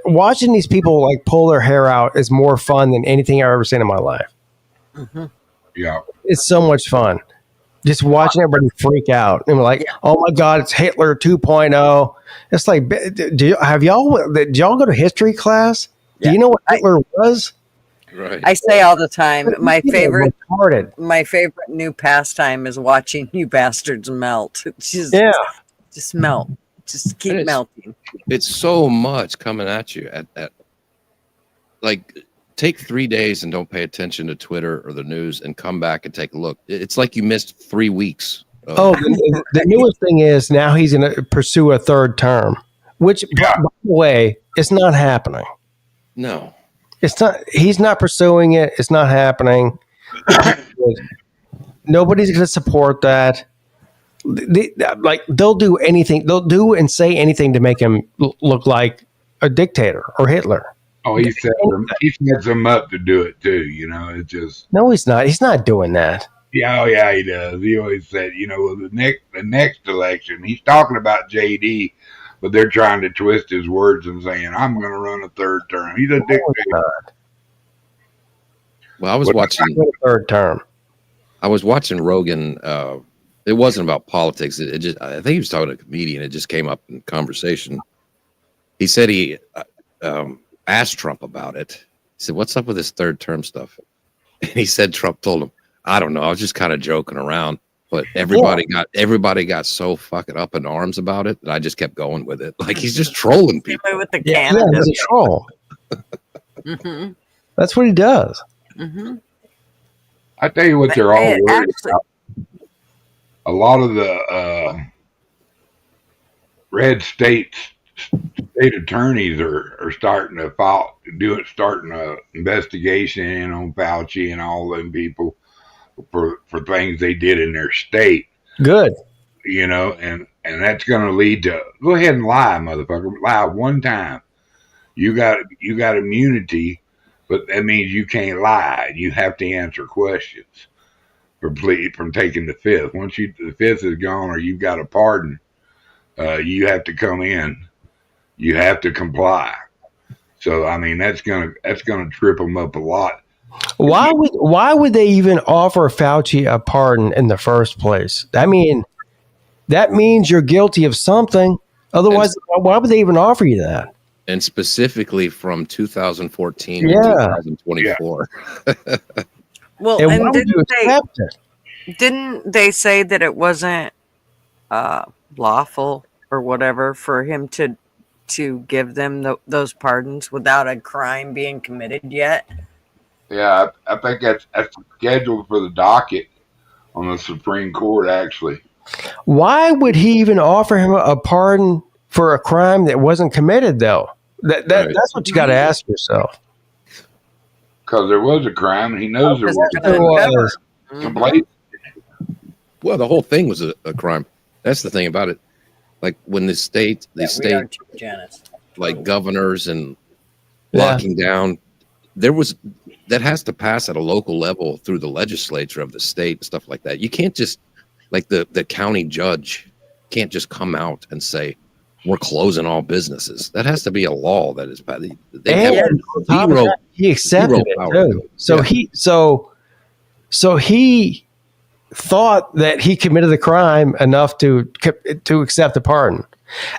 Watching these people like pull their hair out is more fun than anything I've ever seen in my life. Mm-hmm. Yeah, it's so much fun. Just watching everybody freak out and we're like, oh my God, it's Hitler 2.0. It's like, did y'all go to history class? Yeah. Do you know what Hitler was? Right. I say all the time, my favorite new pastime is watching you bastards melt. Just melt. Just keep melting. It's so much coming at you at like. Take 3 days and don't pay attention to Twitter or the news and come back and take a look. It's like you missed 3 weeks. The newest thing is now he's going to pursue a third term, which, by the way, it's not happening. No. It's not. He's not pursuing it. It's not happening. Nobody's going to support that. They'll do anything. They'll do and say anything to make him look like a dictator or Hitler. Oh, he sets them up to do it too. It's just no. He's not. He's not doing that. Yeah, he does. He always said, the next election, he's talking about JD, but they're trying to twist his words and saying, "I'm going to run a third term." He's a dictator. Well, I was watching a third term. I was watching Rogan. It wasn't about politics. I think he was talking to a comedian. It just came up in conversation. He said he. Asked Trump about it. He said, "What's up with this third term stuff?" And he said Trump told him, "I don't know. I was just kind of joking around." But everybody got so fucking up in arms about it that I just kept going with it. Like he's just trolling people. With the he's a troll. Mm-hmm. That's what he does. Mm-hmm. I tell you what, they're all worried about. A lot of the red state attorneys are starting to starting an investigation on Fauci and all them people for things they did in their state. Good. And that's going to lead to, go ahead and lie, motherfucker. Lie one time. You got immunity but that means you can't lie. You have to answer questions from taking the fifth. Once the fifth is gone, or you've got a pardon, you have to come in. You have to comply. So I mean, that's gonna trip them up a lot. Why would they even offer Fauci a pardon in the first place? I mean, that means you're guilty of something. Otherwise, why would they even offer you that? And specifically from 2014 Yeah. to 2024. Well, And why and would you accept it? didn't they say that it wasn't lawful or whatever for him to give them those pardons without a crime being committed yet? Yeah, I think that's scheduled for the docket on the Supreme Court, actually. Why would he even offer him a pardon for a crime that wasn't committed, though? That's what you got to ask yourself. Because there was a crime, and he knows there was. There was. Complaint. Well, the whole thing was a crime. That's the thing about it. Like when the state, We are too, Janice. like governors and locking down, that has to pass at a local level through the legislature of the state and stuff like that. You can't just, like the county judge can't just come out and say, we're closing all businesses. That has to be a law that is passed. He accepted zero it power too. to it. So Yeah. he thought that he committed the crime enough to accept the pardon.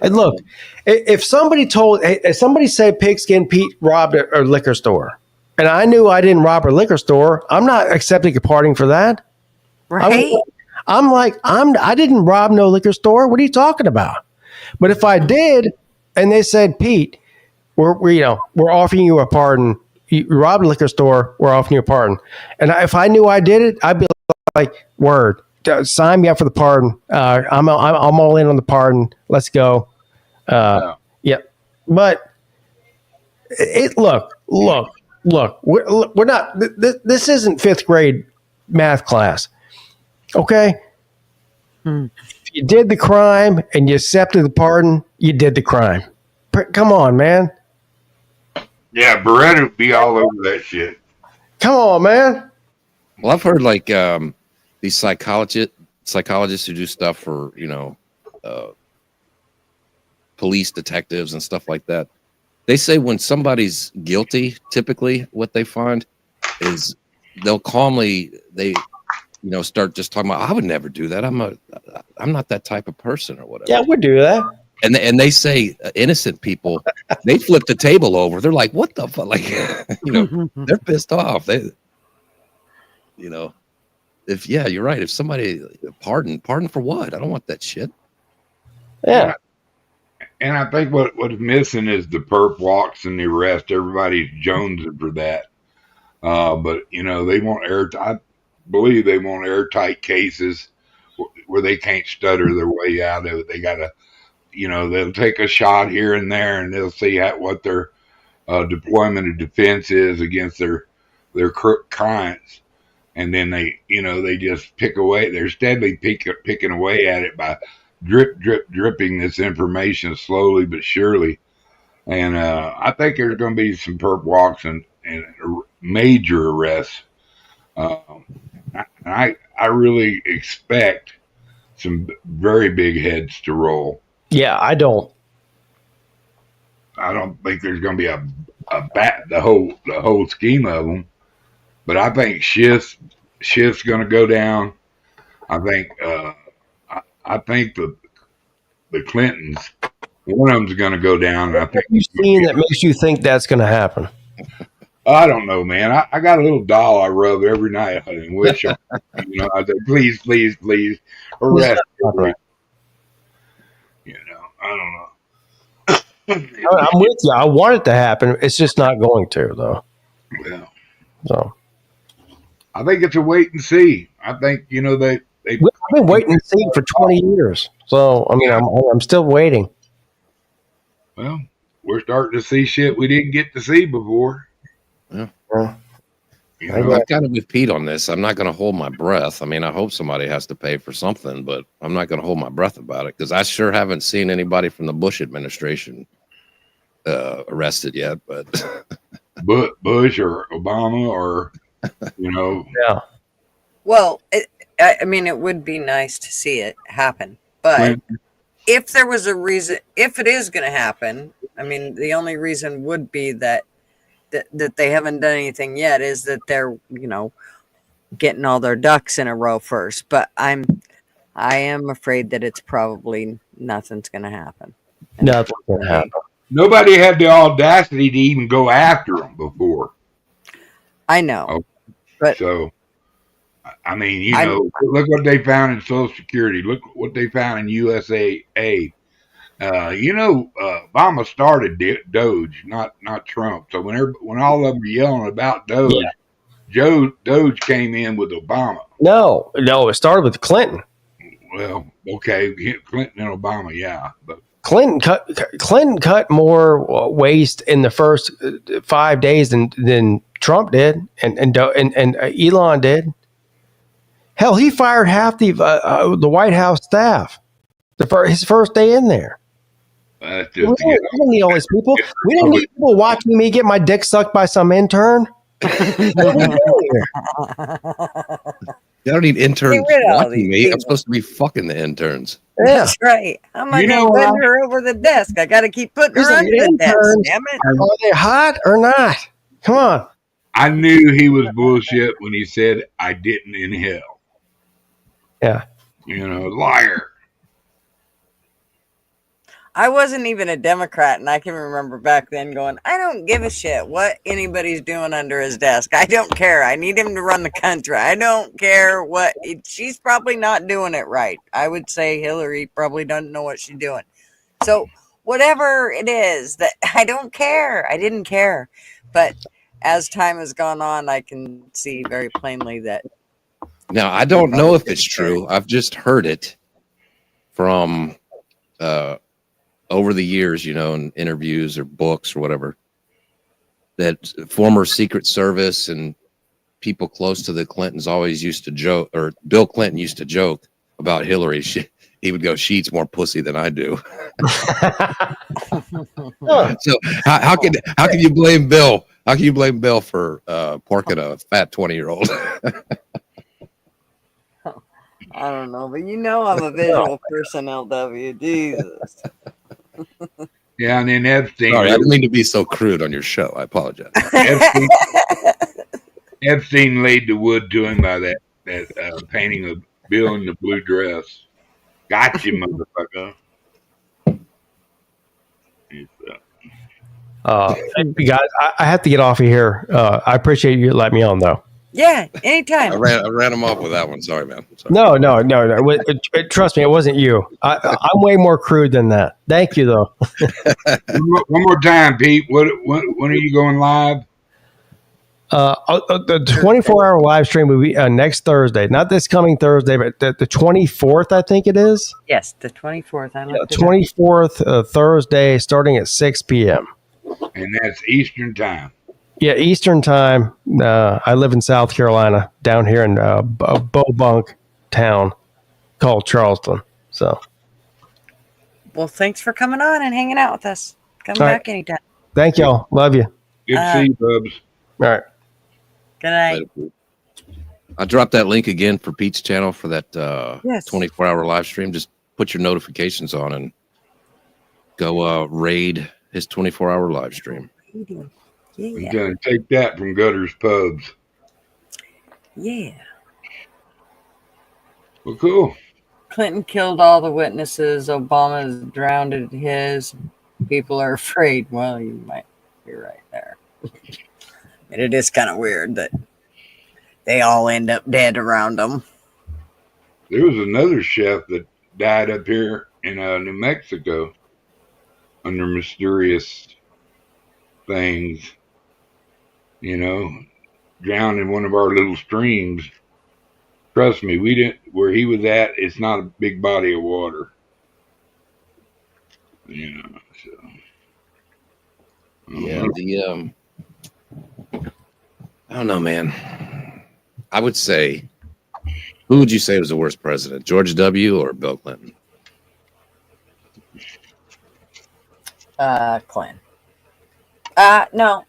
And look, if somebody said Pigskin Pete robbed a liquor store, and I knew I didn't rob a liquor store, I'm not accepting a pardon for that. Right? I didn't rob no liquor store. What are you talking about? But if I did, and they said, Pete, we're offering you a pardon. You robbed a liquor store. We're offering you a pardon. And if I knew I did it, I'd be like, word, sign me up for the pardon. I'm all in on the pardon. Let's go. Yeah. But look, we're not. This isn't fifth grade math class. Okay. If you did the crime and you accepted the pardon, you did the crime. Come on, man. Yeah, Beretta would be all over that shit. Come on, man. Well, I've heard like these psychologists who do stuff for police detectives and stuff like that. They say when somebody's guilty, typically what they find is they'll calmly start just talking about, I would never do that. I'm not that type of person or whatever. Yeah, we do that. And they say innocent people, they flip the table over. They're like, what the fuck? Like, they're pissed off. They, you're right. If somebody pardon for what? I don't want that shit. Yeah. And I think what's missing is the perp walks and the arrest. Everybody's jonesing for that. But they want I believe they want airtight cases where they can't stutter their way out of it. They got to, they'll take a shot here and there, and they'll see what their deployment of defense is against their clients, and then they just pick away. They're steadily picking away at it by dripping this information slowly but surely. And I think there's going to be some perp walks and major arrests. I really expect some very big heads to roll. Yeah, I don't think there's going to be the whole scheme of them, but I think Schiff's going to go down. I think the Clintons, one of them's going to go down. And I think you've seen that makes you think that's going to happen. I don't know, man. I got a little doll I rub every night and wish them. I say, please, please, please, arrest me. I don't know. I'm with you. I want it to happen. It's just not going to, though. Yeah. So I think it's a wait and see. I think I've been waiting to see for 20 years. So I mean, I'm still waiting. Well, we're starting to see shit we didn't get to see before. Yeah. I've got to with Pete on this. I'm not going to hold my breath. I mean, I hope somebody has to pay for something, but I'm not going to hold my breath about it because I sure haven't seen anybody from the Bush administration arrested yet. But Bush or Obama or, you know, Yeah. Well, I mean, it would be nice to see it happen, but Clinton. if there was a reason, if it is going to happen, I mean, the only reason would be that they haven't done anything yet is that they're, getting all their ducks in a row first. But I am afraid that it's probably nothing's going to happen. Nothing's gonna happen. Nobody had the audacity to even go after him before. I know, Oh, but So, I mean, look what they found in Social Security. Look what they found in USAA. Obama started Doge, not Trump. So when all of them were yelling about Doge, Doge came in with Obama. No, it started with Clinton. Well, okay, Clinton and Obama, yeah, but Clinton cut more waste in the first 5 days than Trump did, and Elon did. Hell, he fired half the White House staff his first day in there. that's We just don't need all these people. We don't need people watching me get my dick sucked by some intern. What are we doing here? I don't need interns Get rid of all watching these me. I'm people. supposed to be fucking the interns. Yeah. that's right. How am I You going know to what? bend her over the desk? I got to keep putting These her are under the desk. interns. Damn it! Are they hot or not? Come on. I knew he was bullshit when he said I didn't inhale. Yeah. Liar. I wasn't even a Democrat, and I can remember back then going, I don't give a shit what anybody's doing under his desk. I don't care. I need him to run the country. I don't care what. She's probably not doing it right. I would say Hillary probably doesn't know what she's doing. So whatever it is, that I don't care. I didn't care. But as time has gone on, I can see very plainly that. Now, I don't know if it's true. I've just heard it from over the years, in interviews or books or whatever, that former Secret Service and people close to the Clintons always used to joke, or Bill Clinton used to joke about Hillary. He would go, "She eats more pussy than I do." So how can you blame Bill? How can you blame Bill for porking a fat 20-year-old? I don't know, but I'm a visual person, LW. Jesus. Yeah, and then Epstein. Sorry, I didn't mean to be so crude on your show. I apologize. Epstein laid the wood to him by that painting of Bill in the blue dress. Got you, motherfucker. You guys, I have to get off of here. I appreciate you letting me on, though. Yeah, anytime. I ran him off with that one. Sorry, man. Sorry. No. Trust me, it wasn't you. I'm way more crude than that. Thank you, though. One more time, Pete. When are you going live? The 24-hour live stream will be next Thursday. Not this coming Thursday, but the 24th, I think it is. Yes, the 24th. I looked it up. 24th Thursday, starting at 6 p.m. And that's Eastern time. Yeah, Eastern time. I live in South Carolina, down here in a Bobunk town called Charleston. So, Well, thanks for coming on and hanging out with us. Come All back right. anytime. thank y'all. Love you. Good to see you, Bubs. All right. Good night. I dropped that link again for Pete's channel for that Yes. 24-hour live stream. Just put your notifications on and go raid his 24-hour live stream. Yeah. I'm going to take that from Gutters Pubs. Yeah. Well, cool. Clinton killed all the witnesses. Obama's drowned his. People are afraid. Well, you might be right there. And it is kind of weird that they all end up dead around them. There was another chef that died up here in New Mexico under mysterious things, drowned in one of our little streams. Trust me, we didn't. Where he was at, it's not a big body of water. So. Yeah, I don't know, man. I would say, who would you say was the worst president, George W. or Bill Clinton? Clinton. No.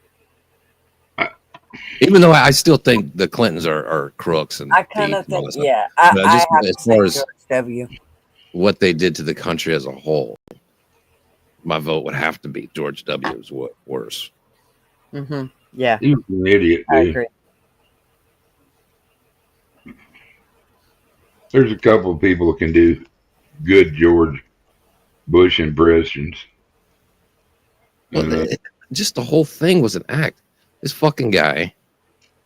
Even though I still think the Clintons are crooks and I kind thieves of and all think, that stuff. yeah, But I just have to as say far as George W. what they did to the country as a whole, my vote would have to be George W. is what worse. Mm-hmm. Yeah, He was an idiot, I dude. agree. There's a couple of people that can do good George Bush impressions. Well, Uh, just the whole thing was an act. This fucking guy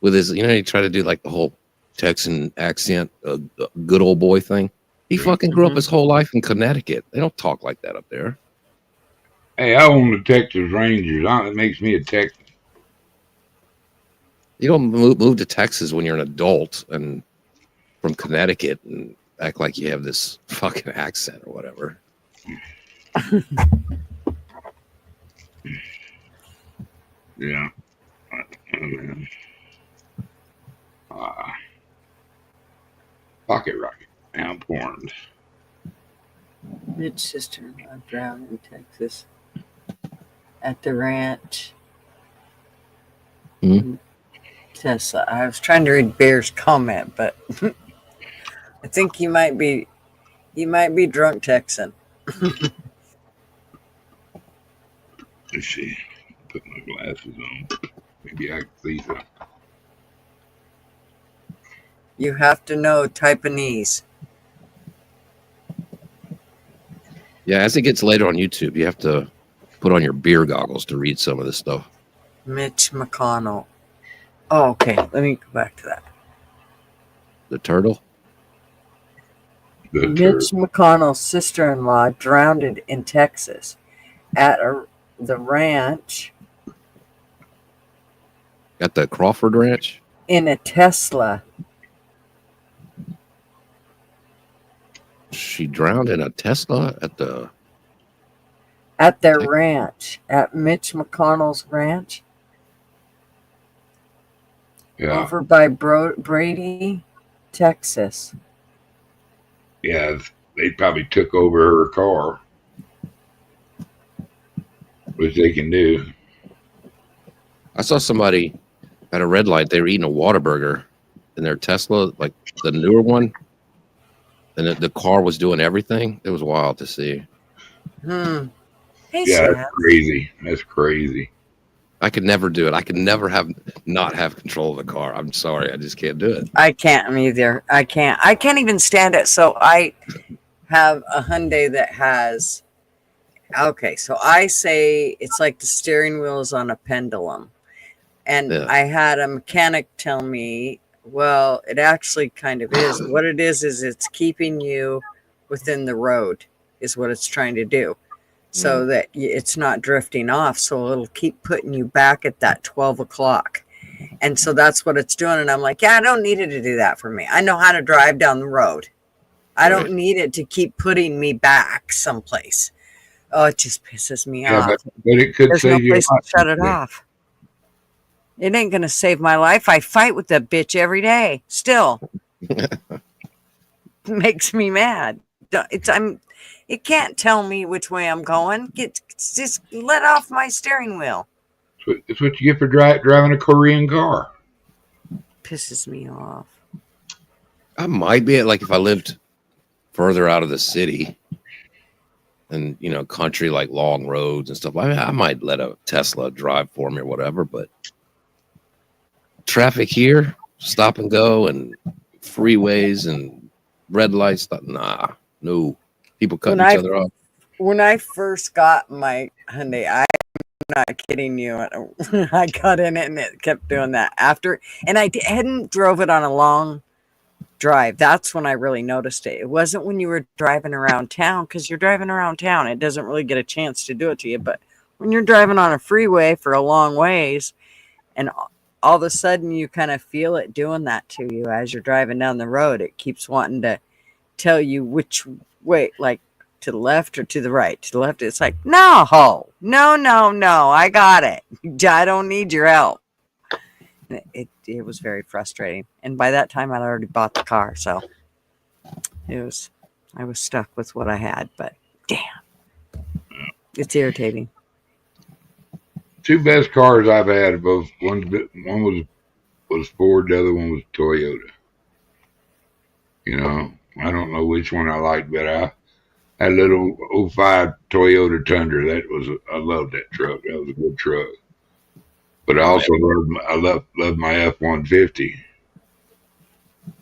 with his, he tried to do like the whole Texan accent, good old boy thing. He fucking grew up his whole life in Connecticut. They don't talk like that up there. hey, I own the Texas Rangers. It makes me a Texan. You don't move to Texas when you're an adult and from Connecticut and act like you have this fucking accent or whatever. Yeah. Pocket rocket. Outporns. Mitch's sister-in-law drowned in Texas at the ranch. Hmm? Tesla. I was trying to read Bear's comment, but I think he might be drunk Texan. Let's see. Put my glasses on. Maybe I can see that. You have to know Taiwanese. Yeah, as it gets later on YouTube, you have to put on your beer goggles to read some of this stuff. Mitch McConnell. Oh, okay. Let me go back to that. The turtle? Mitch McConnell's sister-in-law drowned in Texas at the ranch At the Crawford Ranch? in a Tesla. She drowned in a Tesla at the... At their ranch, at Mitch McConnell's ranch, Yeah. over by Brady, Texas. Yeah. They probably took over her car, which they can do. I saw somebody at a red light. They were eating a Whataburger in their Tesla, like the newer one. And the car was doing everything. It was wild to see. Hey, Yeah, Sam. that's crazy. That's crazy. I could never do it. I could never not have control of the car. I'm sorry. I just can't do it. I can't either. I can't even stand it. So I have a Hyundai that has. Okay, so I say it's like the steering wheel is on a pendulum, and Yeah. I had a mechanic tell me, well, it actually kind of is. What it is it's keeping you within the road, is what it's trying to do, so that it's not drifting off. So it'll keep putting you back at that 12 o'clock. And so that's what it's doing. And I'm like, yeah, I don't need it to do that for me. I know how to drive down the road. I don't need it to keep putting me back someplace. Oh, it just pisses me off. But it could There's no save you. place to shut it off. It ain't going to save my life. I fight with that bitch every day. Still. Makes me mad. It can't tell me which way I'm going. Just let off my steering wheel. It's what you get for driving a Korean car. Pisses me off. I might be like if I lived further out of the city and, country like long roads and stuff. I might let a Tesla drive for me or whatever, but traffic here, stop and go and freeways and red lights, nah, no. People cutting each other off. When I first got my Hyundai, I'm not kidding you. I got in it and it kept doing that after. And I hadn't drove it on a long drive. That's when I really noticed it. It wasn't when you were driving around town, because you're driving around town. It doesn't really get a chance to do it to you. But when you're driving on a freeway for a long ways, and all of a sudden you kind of feel it doing that to you as you're driving down the road, it keeps wanting to tell you which way, like to the left or to the right. To the left, it's like, no, I got it. I don't need your help. It was very frustrating. And by that time I'd already bought the car, so I was stuck with what I had, but damn, it's irritating. Two best cars I've had, both one was was Ford, the other one was Toyota. You know, I don't know which one I liked, but that little '05 Toyota Tundra, I loved that truck. That was a good truck. But I also loved my F-150.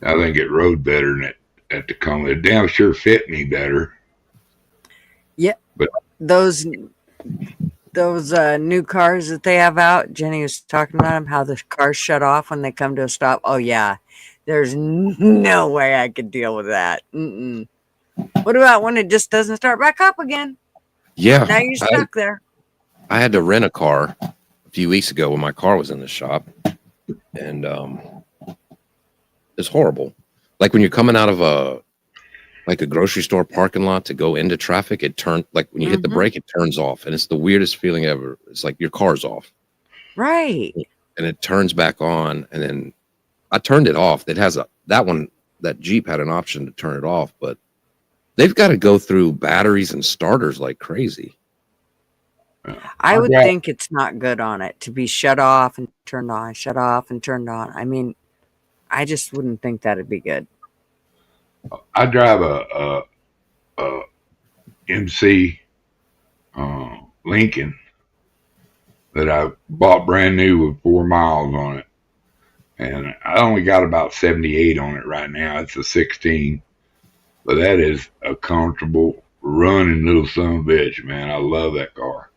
I think it rode better than at Tacoma. It damn sure fit me better. Yeah, But those new cars that they have out. Jenny was talking about them, how the cars shut off when they come to a stop. Oh yeah, there's no way I could deal with that. Mm-mm. What about when it just doesn't start back up again? Yeah, Now you're stuck there. I had to rent a car a few weeks ago when my car was in the shop, and it's horrible. Like when you're coming out of a grocery store parking lot to go into traffic, it turns, like when you hit the brake, it turns off, and it's the weirdest feeling ever. It's like your car's off, Right. and it turns back on, and then I turned it off. It has that Jeep had an option to turn it off, but they've got to go through batteries and starters like crazy. I would think it's not good on it to be shut off and turned on, shut off and turned on. I mean, I just wouldn't think that'd be good. I drive a MC Lincoln that I bought brand new with 4 miles on it, and I only got about 78 on it right now. It's a 16, but that is a comfortable running little son of a bitch, man. I love that car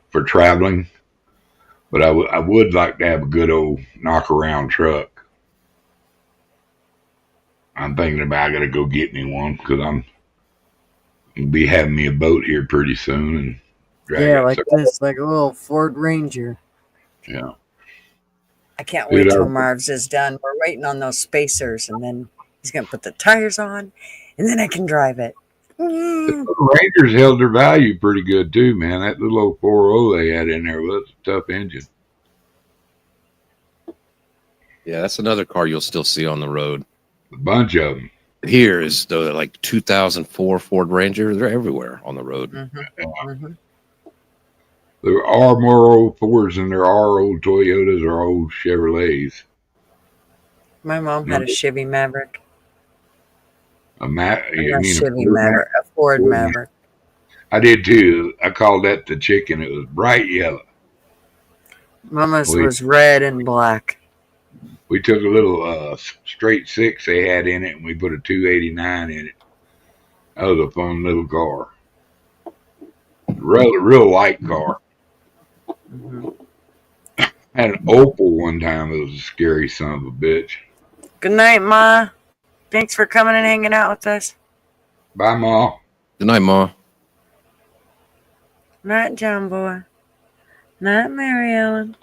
for traveling, but I would like to have a good old knock around truck. I'm thinking about I got to go get me one because I'm gonna be having me a boat here pretty soon and drag Yeah, it. like this, like a little Ford Ranger. Yeah. I can't Dude, wait till Marv's is done. We're waiting on those spacers, and then he's gonna put the tires on, and then I can drive it. The Rangers held their value pretty good too, man. That little old 4.0 they had in there was a tough engine. Yeah, that's another car you'll still see on the road. A bunch of them. Here is the like 2004 Ford Ranger. They're everywhere on the road. There are more old Fords than there are old Toyotas or old Chevrolets. My mom had a Chevy Maverick. You Not mean a Chevy Ford Maverick, a Ford Maverick. I did too. I called that the chicken. It was bright yellow. Mama's was red and black. We took a little straight 6 they had in it, and we put a 289 in it. That was a fun little car. Real light car. Had an Opal one time. It was a scary son of a bitch. Good night, Ma. Thanks for coming and hanging out with us. Bye, Ma. Good night, Ma. Night, John Boy. Night, Mary Ellen.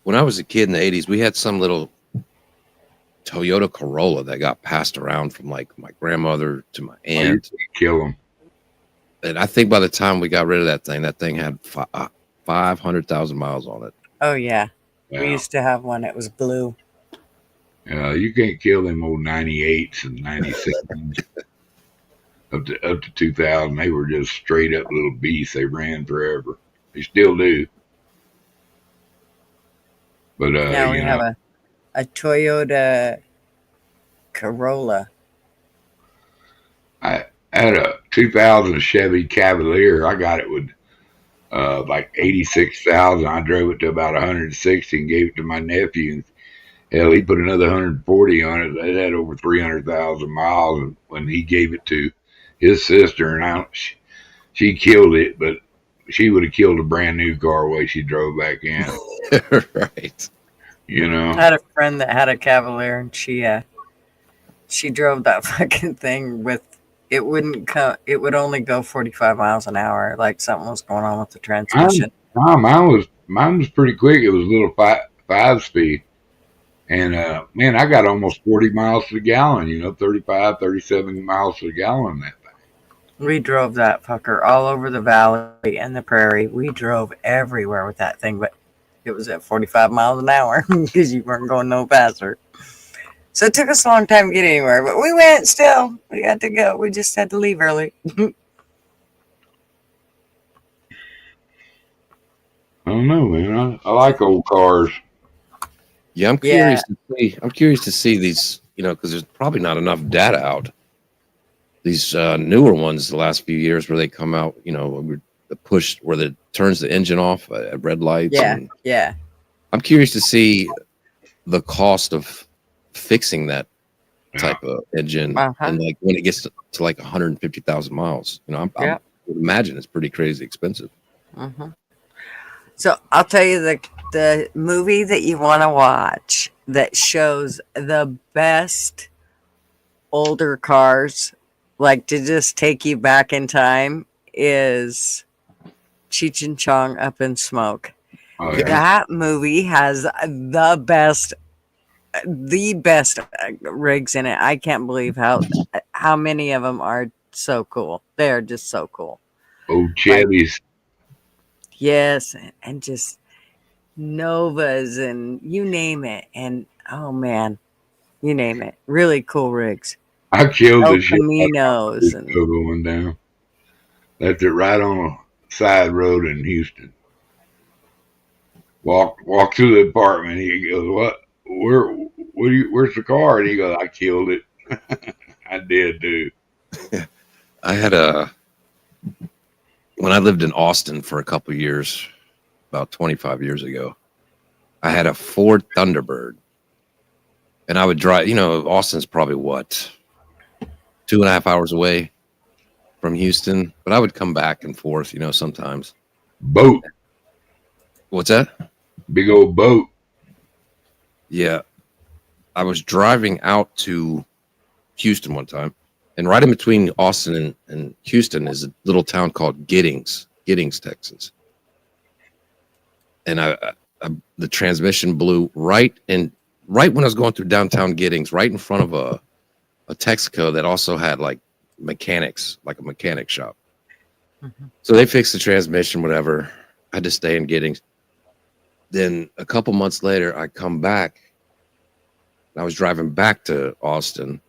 When I was a kid in the 80s, we had some little Toyota Corolla that got passed around from like my grandmother to my aunt. Kill them. And I think by the time we got rid of that thing had 500,000 miles on it. Oh, yeah. Yeah. We used to have one. It was blue. You can't kill them old 98s and 97s. up to 2000, they were just straight up little beasts. They ran forever. They still do. But now we have a Toyota Corolla. I had a 2000 Chevy Cavalier. I got it with like 86,000. I drove it to about 160 and gave it to my nephew. And hell, he put another 140 on it. It had over 300,000 miles. And when he gave it to his sister, and she killed it, but she would have killed a brand new car the way she drove back in. Right. You know, I had a friend that had a Cavalier, and she drove that fucking thing with it wouldn't come. It would only go 45 miles an hour. Like something was going on with the transmission. Mine was pretty quick. It was a little 5-speed. And, man, I got almost 40 miles to the gallon, 35, 37 miles to the gallon that thing. We drove that fucker all over the valley and the prairie. We drove everywhere with that thing, but it was at 45 miles an hour because you weren't going no faster. So it took us a long time to get anywhere, but we went still. We had to go. We just had to leave early. I don't know, man. I like old cars. Yeah, I'm curious to see. I'm curious to see these, because there's probably not enough data out. These newer ones, the last few years, where they come out, the push where it turns the engine off at red lights. Yeah, And yeah. I'm curious to see the cost of fixing that type of engine, and like when it gets to like 150,000 miles. I would imagine it's pretty crazy expensive. So I'll tell you the movie that you want to watch that shows the best older cars, like to just take you back in time, is Cheech and Chong Up in Smoke. Oh, yeah. That movie has the best rigs in it. I can't believe how many of them are so cool. They're just so cool. Old Chevys. Yes, and just Novas and you name it. And oh man, you name it. Really cool rigs. I killed the shit. Caminos and Going down. Left it right on a side road in Houston. Walked through the apartment. He goes, "What? Where's the car?" And he goes, "I killed it." I did too. I had when I lived in Austin for a couple of years, about 25 years ago, I had a Ford Thunderbird, and I would drive. Austin's probably 2.5 hours away from Houston, but I would come back and forth, sometimes. Boat. What's that? Big old boat. Yeah. I was driving out to Houston one time, and right in between Austin and Houston is a little town called Giddings, Texas. And the transmission blew right when I was going through downtown Giddings, right in front of a Texaco that also had like mechanics, like a mechanic shop. So they fixed the transmission, whatever. I had to stay in Giddings. Then a couple months later, I come back. I was driving back to Austin.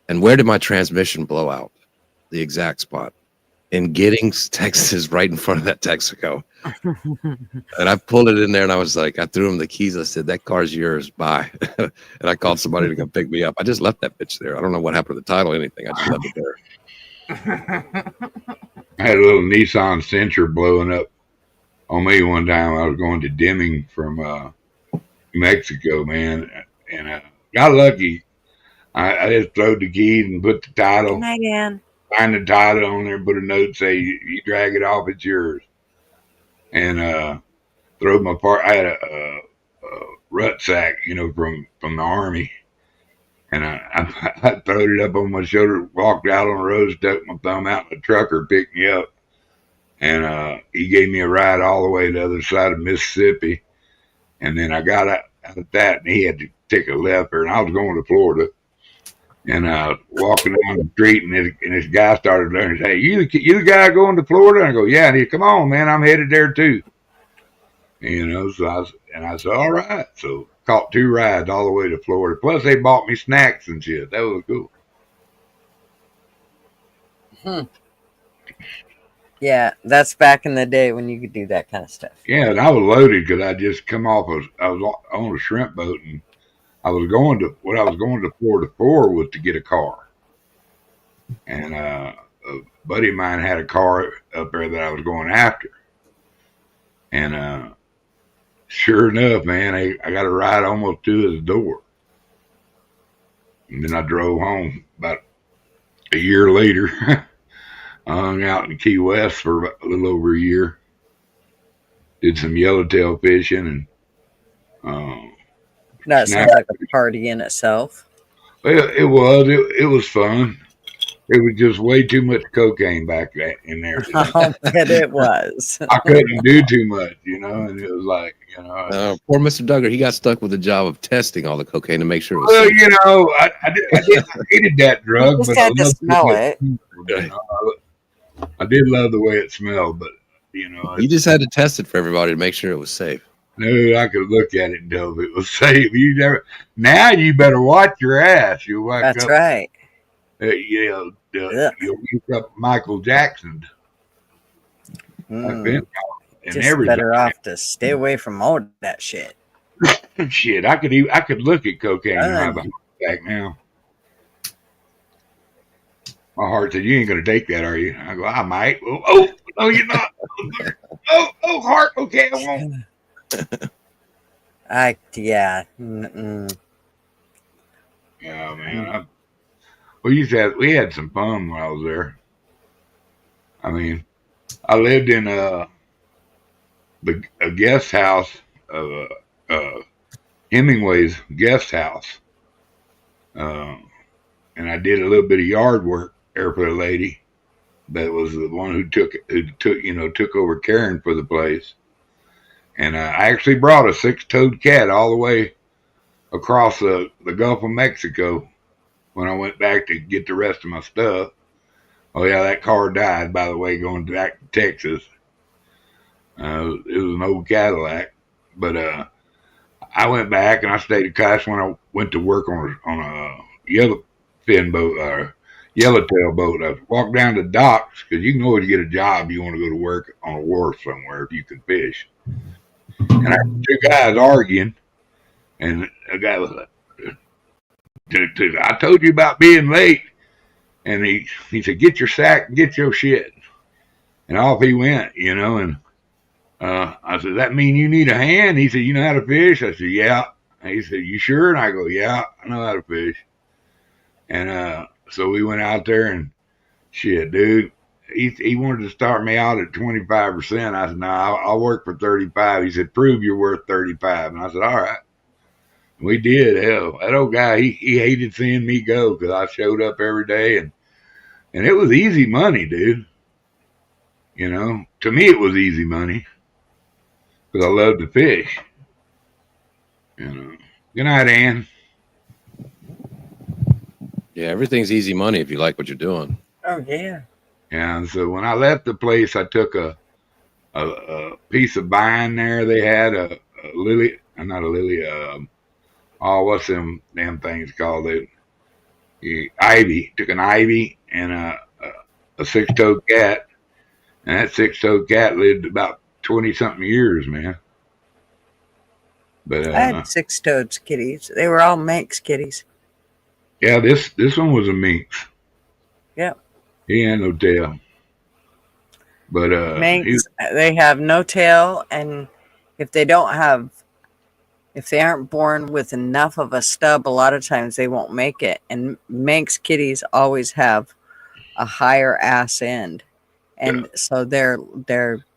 And where did my transmission blow out? The exact spot. In Giddings, Texas, right in front of that Texaco. And I pulled it in there and I threw him the keys. I said, "That car's yours. Bye." And I called somebody to come pick me up. I just left that bitch there. I don't know what happened to the title or anything. I just left it there. I had a little Nissan Sentra blowing up on me one time. I was going to Deming from New Mexico, man. And got lucky. I just throwed the keys and put the title. Good night, Ann. Find the title on there, put a note, say, you drag it off, it's yours. And throw my part. I had a rut sack, from the Army. And I throwed it up on my shoulder, walked out on the road, stuck my thumb out, and the trucker picked me up. And he gave me a ride all the way to the other side of Mississippi. And then I got out of that, and he had to take a left there, and I was going to Florida. And walking down the street, and this guy started learning. Hey, you the guy going to Florida? And I go, yeah. And he said, come on, man, I'm headed there too. So I said, all right. So caught 2 rides all the way to Florida. Plus they bought me snacks and shit. That was cool. Yeah, that's back in the day when you could do that kind of stuff. Yeah, and I was loaded because I just come off. I was on a shrimp boat, and I was going to Florida for was to get a car. And a buddy of mine had a car up there that I was going after. And sure enough, man, I got a ride almost to his door. And then I drove home about a year later. I hung out in Key West for a little over a year. Did some yellowtail fishing and That sounds like a party in itself. well, it was fun. It was just way too much cocaine back in there. I'll bet it was. I couldn't do too much, and it was like, Poor Mr. Duggar, he got stuck with the job of testing all the cocaine to make sure it was well, safe. I hated that drug, You just but had to loved smell it. I did love the way it smelled, but You just had to test it for everybody to make sure it was safe. no, I could look at it and tell if it was safe. Now you better watch your ass. You wake That's up, right. you'll wake up Michael Jackson. Mm. and Just everything. better off to stay away from all that shit. Shit, I could look at cocaine and have a Done. heart attack now. My heart said, "You ain't gonna take that, are you?" I go, "I might." Oh, no, you're not. Oh, heart. Okay, I won't. Yeah. Mm-mm. Yeah, man. We had some fun when I was there. I mean, I lived in a guest house of Hemingway's guest house, and I did a little bit of yard work there for a lady that was the one who took over caring for the place. And I actually brought a 6-toed cat all the way across the Gulf of Mexico when I went back to get the rest of my stuff. Oh yeah, that car died, by the way, going back to Texas. It was an old Cadillac, but I went back and I stayed at Cass when I went to work on a yellowfin boat or yellowtail boat. I walked down to docks because you can always get a job. You want to go to work on a wharf somewhere if you can fish. And I heard two guys arguing, and a guy was like, "I told you about being late." And he said, "Get your sack and get your shit." And off he went, and I said, "That mean you need a hand?" He said, "You know how to fish?" I said, "Yeah." And he said, "You sure?" And I go, "Yeah, I know how to fish." And so we went out there and shit, dude. He wanted to start me out at 25%. I said, "No, I'll work for 35." He said, "Prove you're worth 35." And I said, "All right." We did. Hell, that old guy, he hated seeing me go because I showed up every day, and it was easy money, dude. To me it was easy money because I love to fish. Good night, Ann. Yeah, everything's easy money if you like what you're doing. Oh yeah. And so when I left the place, I took a piece of vine there. They had a lily, not a lily. What's them damn things called? Ivy. Took an ivy and a 6-toed cat, and that 6-toed cat lived about 20-something years, man. But I had 6-toed kitties. They were all Manx kitties. yeah, this one was a minx. Yep. He had no tail. But Manx, they have no tail, and if they aren't born with enough of a stub, a lot of times they won't make it. And Manx kitties always have a higher ass end, and so their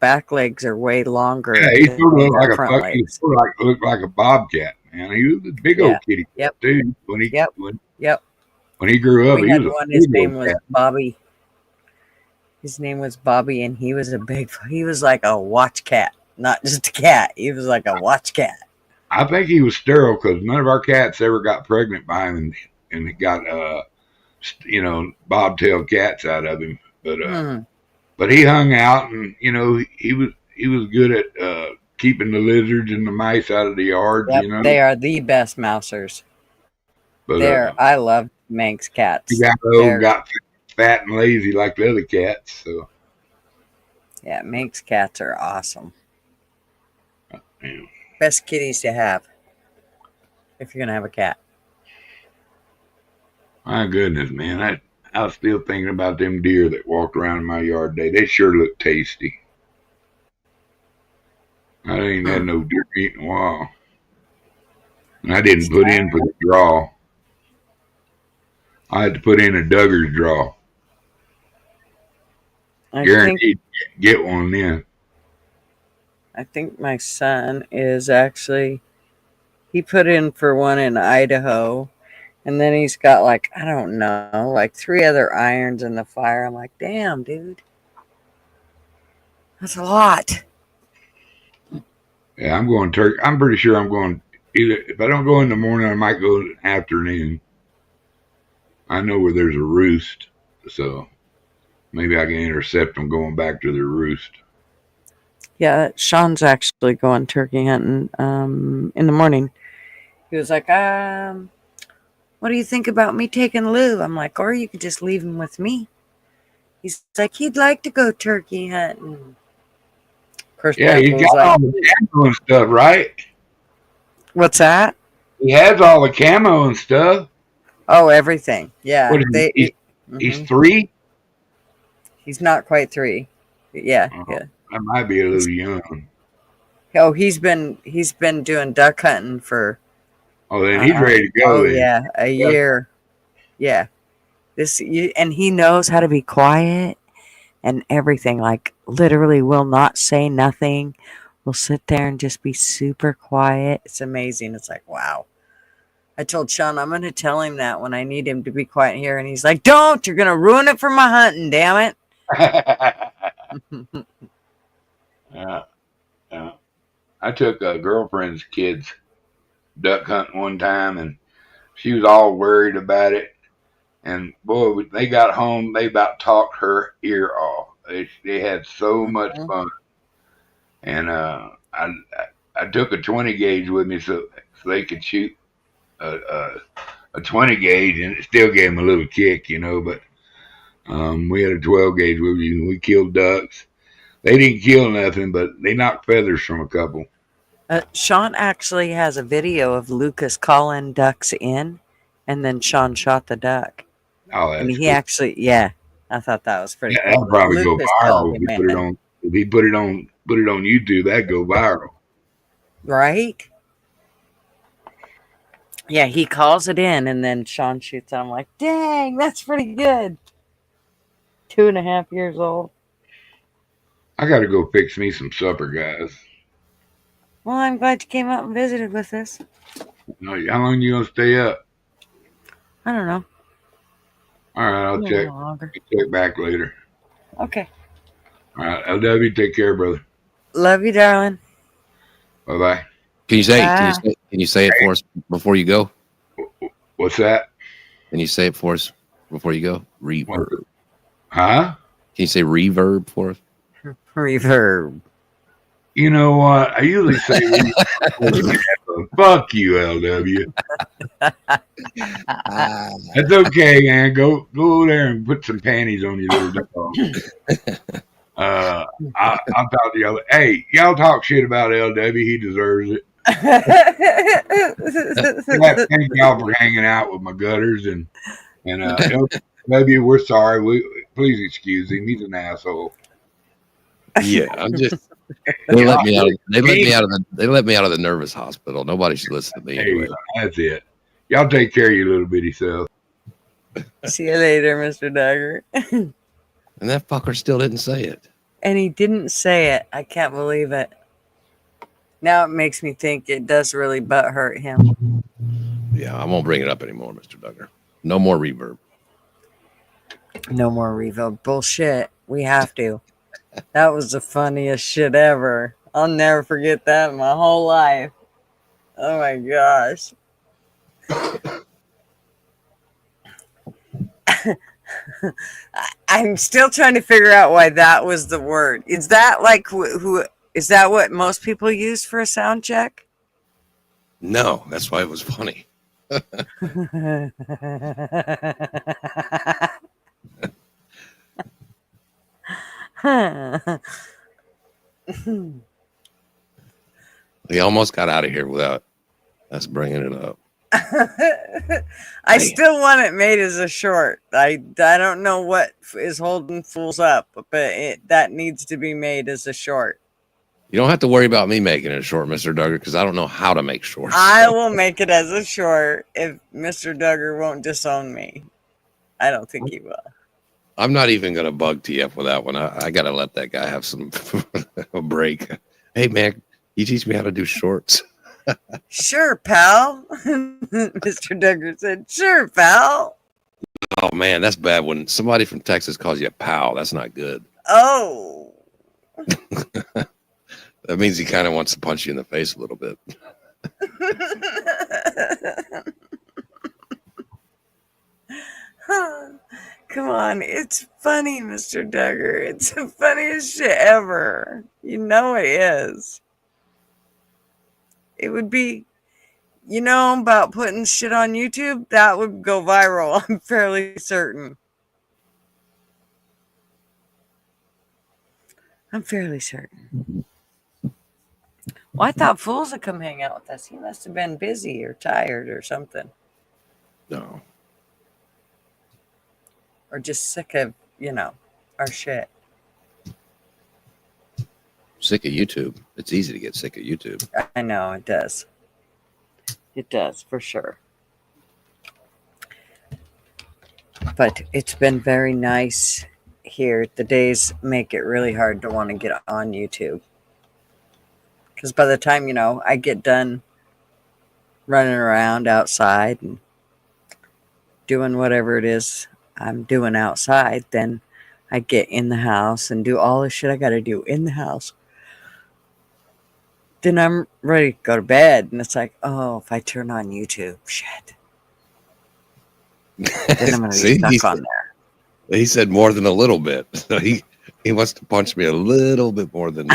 back legs are way longer. yeah, he than sort of looked their like front a legs. looked like a bobcat, man. He was a big old kitty, Yep. dude. When he grew up, We he had was one. a His big name old was cat. Bobby. His name was Bobby, and he was like a watch cat, not just a cat. He was like a watch cat. I think he was sterile because none of our cats ever got pregnant by him and got bobtail cats out of him. But he hung out, and he was good at keeping the lizards and the mice out of the yard. Yep, they are the best mousers. But I love Manx cats. he got fat and lazy like the other cats. So yeah, Manx cats are awesome. yeah. Best kitties to have if you're gonna have a cat. My goodness, man. I was still thinking about them deer that walked around in my yard today. They sure look tasty. I ain't had no deer meat in a while. And I didn't put in for the draw. I had to put in a Duggar's draw. Guaranteed to get one then. I think my son is he put in for one in Idaho, and then he's got like 3 other irons in the fire. I'm like, damn, dude, that's a lot. Yeah, I'm going turkey. I'm pretty sure I'm going either. If I don't go in the morning, I might go in the afternoon. I know where there's a roost, so maybe I can intercept them going back to their roost. Yeah, Sean's actually going turkey hunting in the morning. He was like, what do you think about me taking Lou? I'm like, or you could just leave him with me. He's like, he'd like to go turkey hunting. course, Yeah, Pampa he's was got all like, the camo and stuff, right? "What's that?" He has all the camo and stuff. Oh, everything. Yeah, What is he? He's mhm. 3? He's not quite 3. Yeah, Oh, yeah. that might be a little young. Oh, he's been doing duck hunting for Oh, then he's ready to go. oh Then. yeah, a year. Yeah. And he knows how to be quiet and everything. Like literally will not say nothing. Will sit there and just be super quiet. It's amazing. It's like, wow. I told Sean I'm gonna tell him that when I need him to be quiet here, and he's like, "Don't! You're gonna ruin it for my hunting, damn it!" Yeah, yeah. I took a girlfriend's kids duck hunting one time, and she was all worried about it. And boy, when they got home, they about talked her ear off. They had so much fun. And I took a 20 gauge with me so they could shoot a 20 gauge, and it still gave them a little kick, you know. But we had a 12 gauge with me, and we killed ducks. They didn't kill nothing, but they knocked feathers from a couple. Sean actually has a video of Lucas calling ducks in, and then Sean shot the duck. Oh, And that's he cool. actually, yeah, I thought that was pretty Yeah, cool. that'd probably Lucas go called viral him if he put it in, on. If he put it on YouTube, that'd go viral. right? Yeah, he calls it in, and then Sean shoots it. I'm like, dang, that's pretty good. 2.5 years old. I got to go fix me some supper, guys. Well, I'm glad you came out and visited with us. How long you gonna stay up? I don't know. All right, I'll A check. little longer. Check back later. Okay. All right, LW, take care, brother. Love you, darling. Bye bye. Can you say? Bye. Can you say it for us before you go? What's that? Can you say it for us before you go? Reverb. Huh? Can you say reverb for us? Reverb. You know what? I usually say fuck you, LW. That's okay, man. Go over there and put some panties on your little dog. I'll talk to y'all. Hey, y'all talk shit about LW. He deserves it. Thank y'all for hanging out with my gutters and LW. We're sorry. Please excuse him. He's an asshole. Yeah, I'm just. They let me out. They let me out of the nervous hospital. Nobody should listen to me anyway. That's it. Y'all take care of your little bitty self. See you later, Mr. Duggar. And that fucker still didn't say it. And he didn't say it. I can't believe it. Now it makes me think it does really butt hurt him. Yeah, I won't bring it up anymore, Mr. Duggar. No more reverb. No more reverb. Bullshit. We have to. That was the funniest shit ever. I'll never forget that in my whole life. Oh my gosh. I'm still trying to figure out why that was the word. Is that like who is that what most people use for a sound check? No, that's why it was funny. We almost got out of here without us bringing it up. I still want it made as a short. I don't know what is holding fools up, but that needs to be made as a short. You don't have to worry about me making it short, Mr. Duggar, because I don't know how to make shorts. I will make it as a short if Mr. Duggar won't disown me. I don't think he will. I'm not even going to bug TF with that one. I got to let that guy have some a break. Hey, man, you teach me how to do shorts. Sure, pal. Mr. Duggar said, sure, pal. Oh, man, that's bad when somebody from Texas calls you a pal. That's not good. Oh. That means he kind of wants to punch you in the face a little bit. Come on, it's funny, Mr. Duggar. It's the funniest shit ever. You know it is. It would be, about putting shit on YouTube, that would go viral. I'm fairly certain. I'm fairly certain. Well, I thought Fools would come hang out with us. He must have been busy or tired or something, No. or just sick of our shit. Sick of YouTube. It's easy to get sick of YouTube. I know it does. It does for sure. But it's been very nice here. The days make it really hard to want to get on YouTube. Because by the time, I get done running around outside and doing whatever it is I'm doing outside, then I get in the house and do all the shit I got to do in the house. Then I'm ready to go to bed. And it's like, oh, if I turn on YouTube, shit. Then I'm going to See, be stuck on there. He said more than a little bit. So he wants to punch me a little bit more than.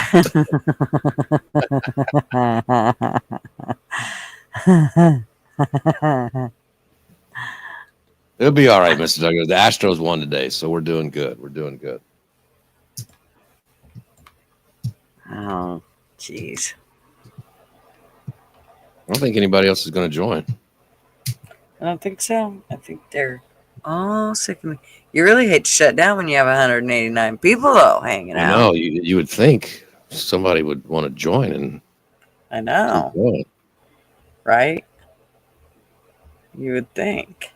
It'll be all right, Mr. Douglas. The Astros won today, so we're doing good. We're doing good. Oh, jeez. I don't think anybody else is going to join. I don't think so. I think they're all sick of me. You really hate to shut down when you have 189 people, though, hanging I out. know. You would think somebody would want to join and I know, right? You would think.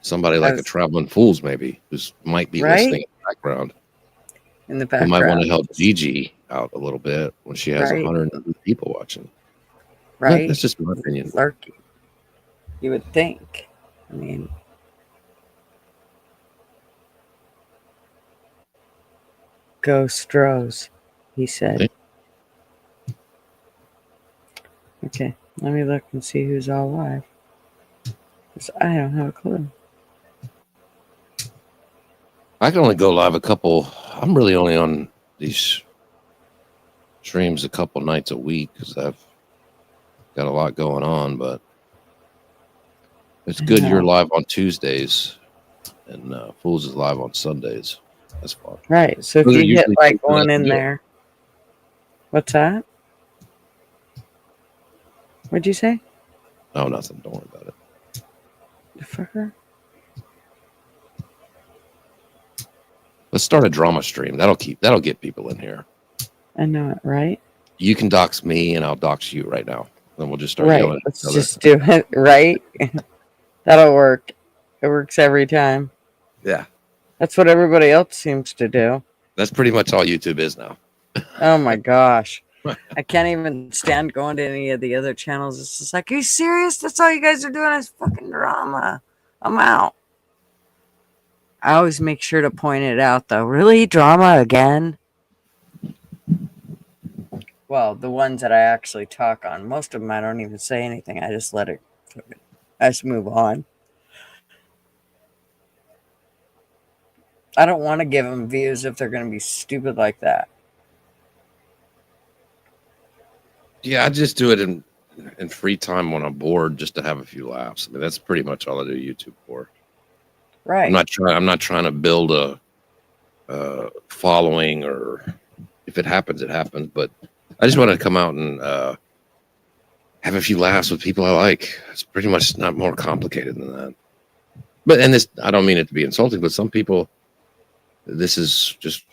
somebody like a Traveling Fools maybe who might be Right? listening in the background. In the Who background. might want to help Gigi out a little bit when she has Right. 100 people watching. Right? That's just my opinion. Lurking. You would think. I mean, go Stros, he said. Okay, let me look and see who's all live. 'Cause I don't have a clue. I can only go live a couple. I'm really only on these streams a couple nights a week because I've got a lot going on. But it's good you're live on Tuesdays and Fools is live on Sundays. That's fun. Right, so if Those are you get usually like people that one in can do it. there. What's that? What'd you say? Oh, nothing. Don't worry about it. The fucker? Let's start a drama stream. That'll get people in here. I know it, right? You can dox me and I'll dox you right now. Then we'll just start Right, yelling at let's each other. just do it, right? That'll work. It works every time. Yeah. That's what everybody else seems to do. That's pretty much all YouTube is now. Oh my gosh. I can't even stand going to any of the other channels. It's just like, are you serious? That's all you guys are doing is fucking drama. I'm out. I always make sure to point it out, though. Really? Drama again? Well, the ones that I actually talk on, most of them I don't even say anything. I just let it, I just move on. I don't want to give them views if they're going to be stupid like that. Yeah, I just do it in free time when I'm bored, just to have a few laughs. I mean, that's pretty much all I do YouTube for. Right. I'm not trying to build a following, or if it happens, it happens. But I just want to come out and have a few laughs with people I like. It's pretty much not more complicated than that. But this, I don't mean it to be insulting, but some people, this is just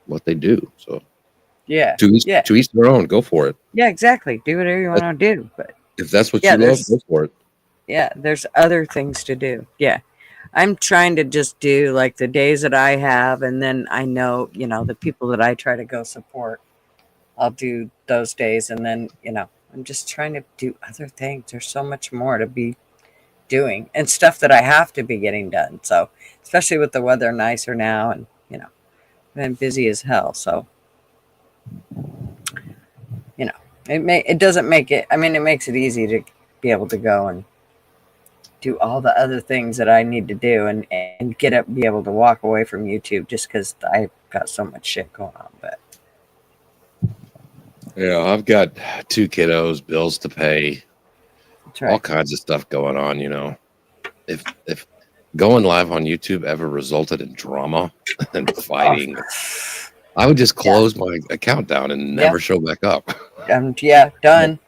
what they do. So Yeah. to each their own. Go for it. Yeah, exactly. Do whatever you want to do. But If that's what Yeah, you love, there's- go for it. yeah, there's other things to do. Yeah. I'm trying to just do like the days that I have, and then I know, the people that I try to go support, I'll do those days. And then, I'm just trying to do other things. There's so much more to be doing and stuff that I have to be getting done. So, especially with the weather nicer now, and, I've been busy as hell. So, it doesn't make it, I mean, it makes it easy to be able to go and do all the other things that I need to do and get up, be able to walk away from YouTube just because I've got so much shit going on. But Yeah, I've got 2 kiddos, bills to pay, that's all right. kinds of stuff going on. If going live on YouTube ever resulted in drama and fighting, I would just close my account down and never show back up. Yeah, done.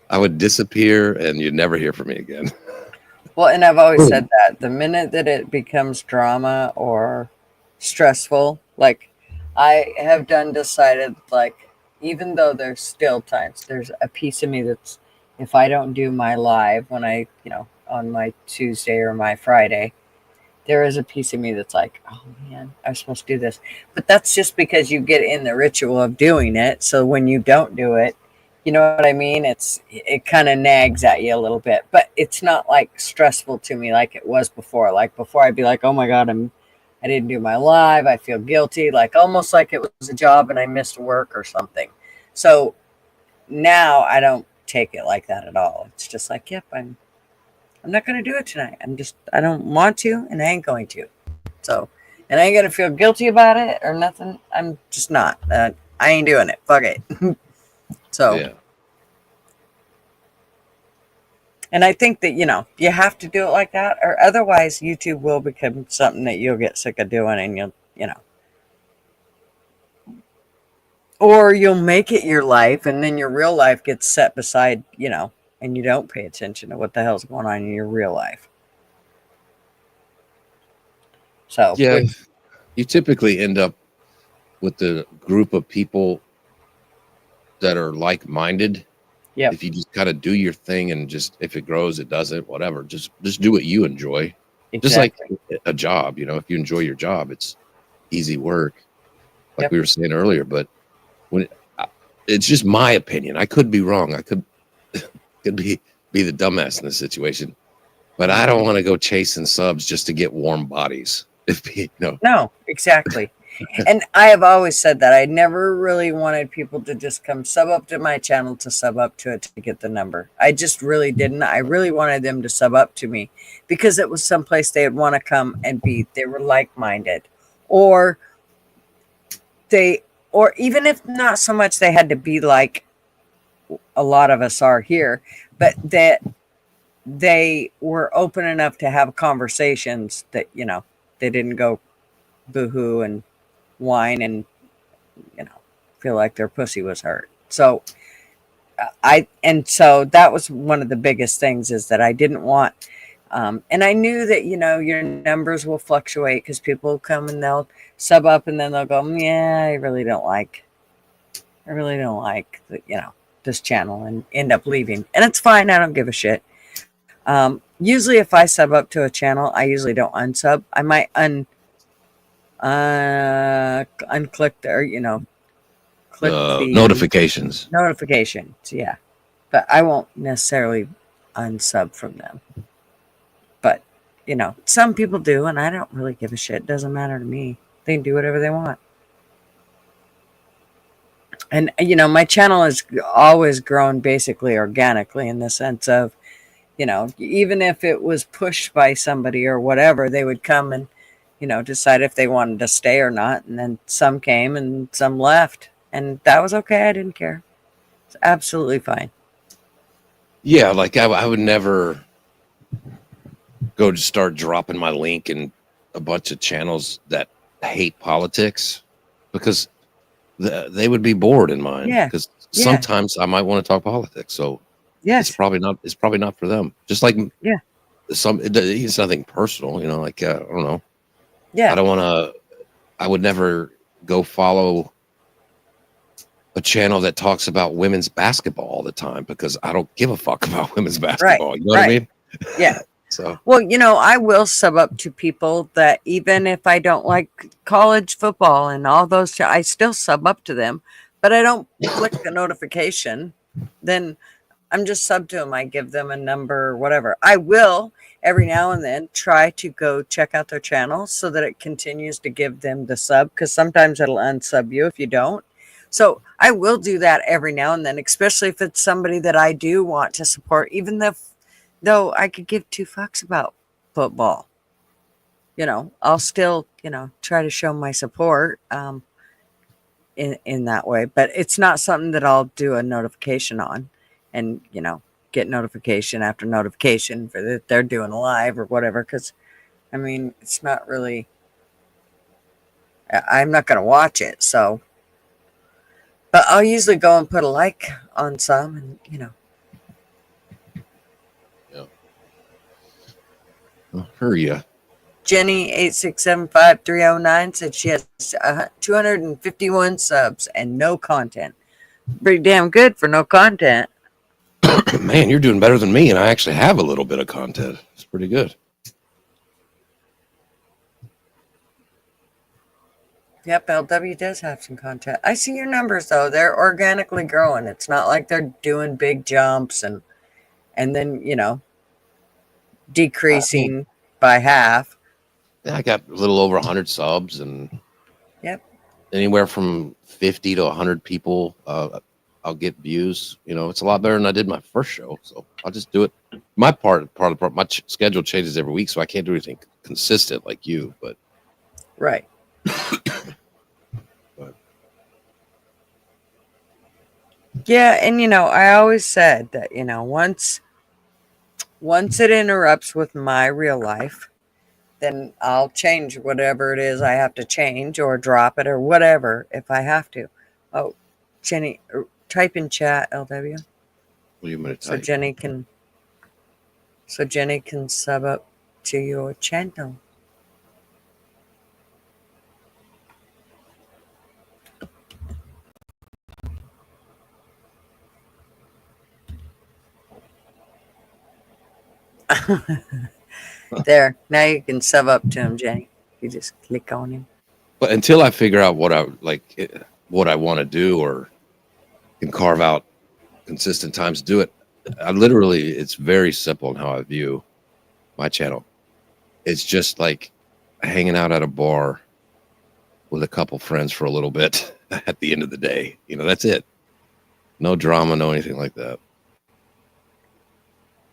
I would disappear and you'd never hear from me again. Well, and I've always said that the minute that it becomes drama or stressful, like I have decided, like, even though there's still times, there's a piece of me that's, if I don't do my live when I, on my Tuesday or my Friday, there is a piece of me that's like, oh man, I was supposed to do this. But that's just because you get in the ritual of doing it. So when you don't do it, you know what I mean? It kind of nags at you a little bit, but it's not like stressful to me like it was before. Like before, I'd be like, oh my God, I didn't do my live. I feel guilty, like almost like it was a job and I missed work or something. So now I don't take it like that at all. It's just like, yep, I'm not going to do it tonight. I don't want to, and I ain't going to. So, and I ain't going to feel guilty about it or nothing. I'm just not. I ain't doing it. Fuck it. So, Yeah. And I think that, you have to do it like that, or otherwise YouTube will become something that you'll get sick of doing, and or you'll make it your life, and then your real life gets set beside, and you don't pay attention to what the hell's going on in your real life. So, Yeah, you typically end up with the group of people that are like-minded. Yep. If you just kind of do your thing and just, if it grows, it doesn't, whatever. Just do what you enjoy. exactly. Just like a job, if you enjoy your job, it's easy work, like Yep. we were saying earlier. But it's just my opinion. I could be wrong. I could be the dumbass in this situation, but I don't want to go chasing subs just to get warm bodies. No, exactly. And I have always said that I never really wanted people to just come sub up to my channel to sub up to it to get the number. I just really didn't. I really wanted them to sub up to me because it was someplace they would want to come and be. They were like-minded, or even if not so much they had to be like a lot of us are here, but that they were open enough to have conversations that, they didn't go boohoo and whine and, feel like their pussy was hurt. So so that was one of the biggest things, is that I didn't want, and I knew that, your numbers will fluctuate because people come and they'll sub up and then they'll go, yeah, I really don't like this channel, and end up leaving. And it's fine. I don't give a shit. Usually if I sub up to a channel, I usually don't unsub. I might unclick click the notifications. Yeah, but I won't necessarily unsub from them. But some people do, and I don't really give a shit. It doesn't matter to me. They can do whatever they want. And my channel has always grown basically organically, in the sense of, even if it was pushed by somebody or whatever, they would come and decide if they wanted to stay or not. And then some came and some left, and that was okay. I didn't care. It's absolutely fine. Yeah, like I would never go to start dropping my link in a bunch of channels that hate politics, because they would be bored in mine. Yeah. Because Yeah. sometimes I might want to talk politics. So Yes. it's probably not for them. Just like Yeah. It's nothing personal, like I don't know. Yeah. I would never go follow a channel that talks about women's basketball all the time, because I don't give a fuck about women's basketball. You know what I mean? Yeah. So Well, I will sub up to people that, even if I don't like college football and all those, I still sub up to them, but I don't click the notification. Then I'm just sub to them. I give them a number or whatever. I will every now and then try to go check out their channel so that it continues to give them the sub, because sometimes it'll unsub you if you don't. So I will do that every now and then, especially if it's somebody that I do want to support, even though I could give two fucks about football. I'll still, try to show my support in that way. But it's not something that I'll do a notification on and, get notification after notification for that they're doing a live or whatever. Because, it's not really, I'm not going to watch it. So But I'll usually go and put a like on some, and I'll hurry ya. Jenny 8675309 said she has 251 subs and no content. Pretty damn good for no content. Man, you're doing better than me, and I actually have a little bit of content. It's pretty good. Yep, LW does have some content. I see your numbers though; they're organically growing. It's not like they're doing big jumps and then decreasing by half. Yeah, I got a little over 100 subs, and Yep. anywhere from 50 to 100 people. I'll get views. It's a lot better than I did my first show, so I'll just do it. My schedule changes every week, so I can't do anything consistent like you. But Right. Yeah, and I always said that once it interrupts with my real life, then I'll change whatever it is I have to change or drop it or whatever if I have to. Oh, Jenny, type in chat, LW, what do you mean? so Jenny can sub up to your channel. There, now you can sub up to him, Jenny. You just click on him. But until I figure out what I want to do, or can carve out consistent times to do it, it's very simple in how I view my channel. It's just like hanging out at a bar with a couple friends for a little bit at the end of the day. That's it. No drama, no anything like that.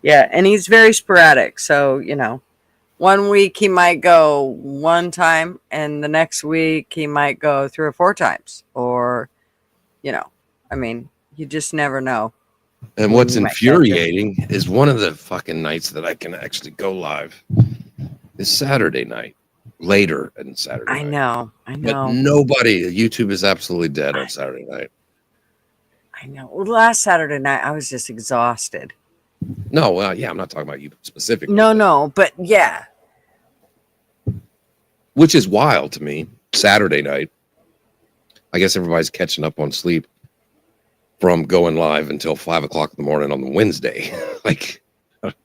Yeah, and he's very sporadic. So, 1 week he might go one time, and the next week he might go 3 or 4 times. Or, you just never know. And what's infuriating is one of the fucking nights that I can actually go live is Saturday night, later than Saturday night. I know. But YouTube is absolutely dead on Saturday night. I know. Well, last Saturday night, I was just exhausted. No, well, yeah, I'm not talking about you specifically. No, but yeah. Which is wild to me. Saturday night, I guess everybody's catching up on sleep from going live until 5 o'clock in the morning on the Wednesday.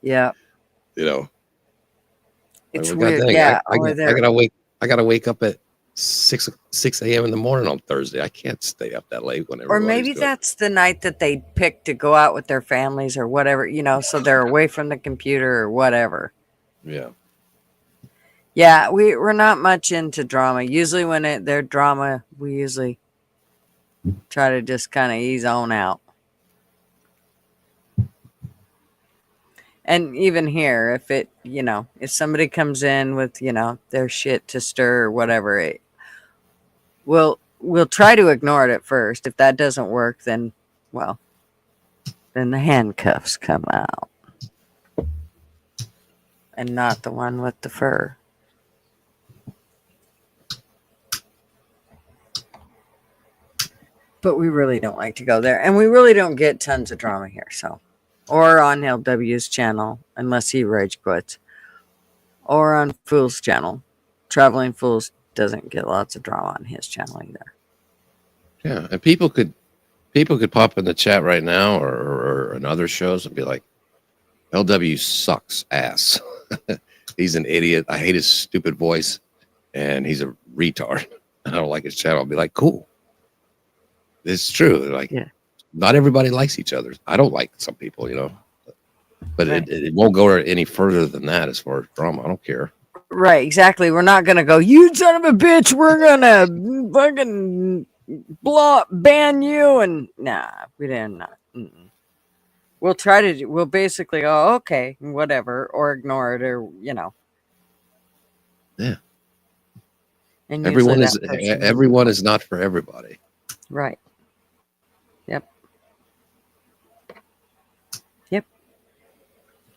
Yeah. It's weird. Dang, yeah. I gotta wake up at 6 a.m. in the morning on Thursday. I can't stay up that late whenever. Or maybe that's the night that they pick to go out with their families or whatever, so they're away from the computer or whatever. Yeah. Yeah, we're not much into drama. Usually when they're drama, we usually try to just kind of ease on out. And even here, if somebody comes in with, their shit to stir or whatever, we'll try to ignore it at first. If that doesn't work, then the handcuffs come out. And not the one with the fur. But we really don't like to go there. And we really don't get tons of drama here, so. Or on LW's channel, unless he rage quits. Or on Fool's channel. Traveling Fools doesn't get lots of drama on his channel either. Yeah, and people could pop in the chat right now or in other shows and be like, LW sucks ass. He's an idiot. I hate his stupid voice, and he's a retard. I don't like his channel. I'll be like, cool. It's true. Not everybody likes each other. I don't like some people, but right. it won't go any further than that as far as drama. I don't care. Right, exactly. We're not gonna go, you son of a bitch. We're gonna fucking ban you, and nah, we didn't. We'll basically go, okay, whatever, or ignore it, or Yeah. And everyone is not for everybody. Right. Yep.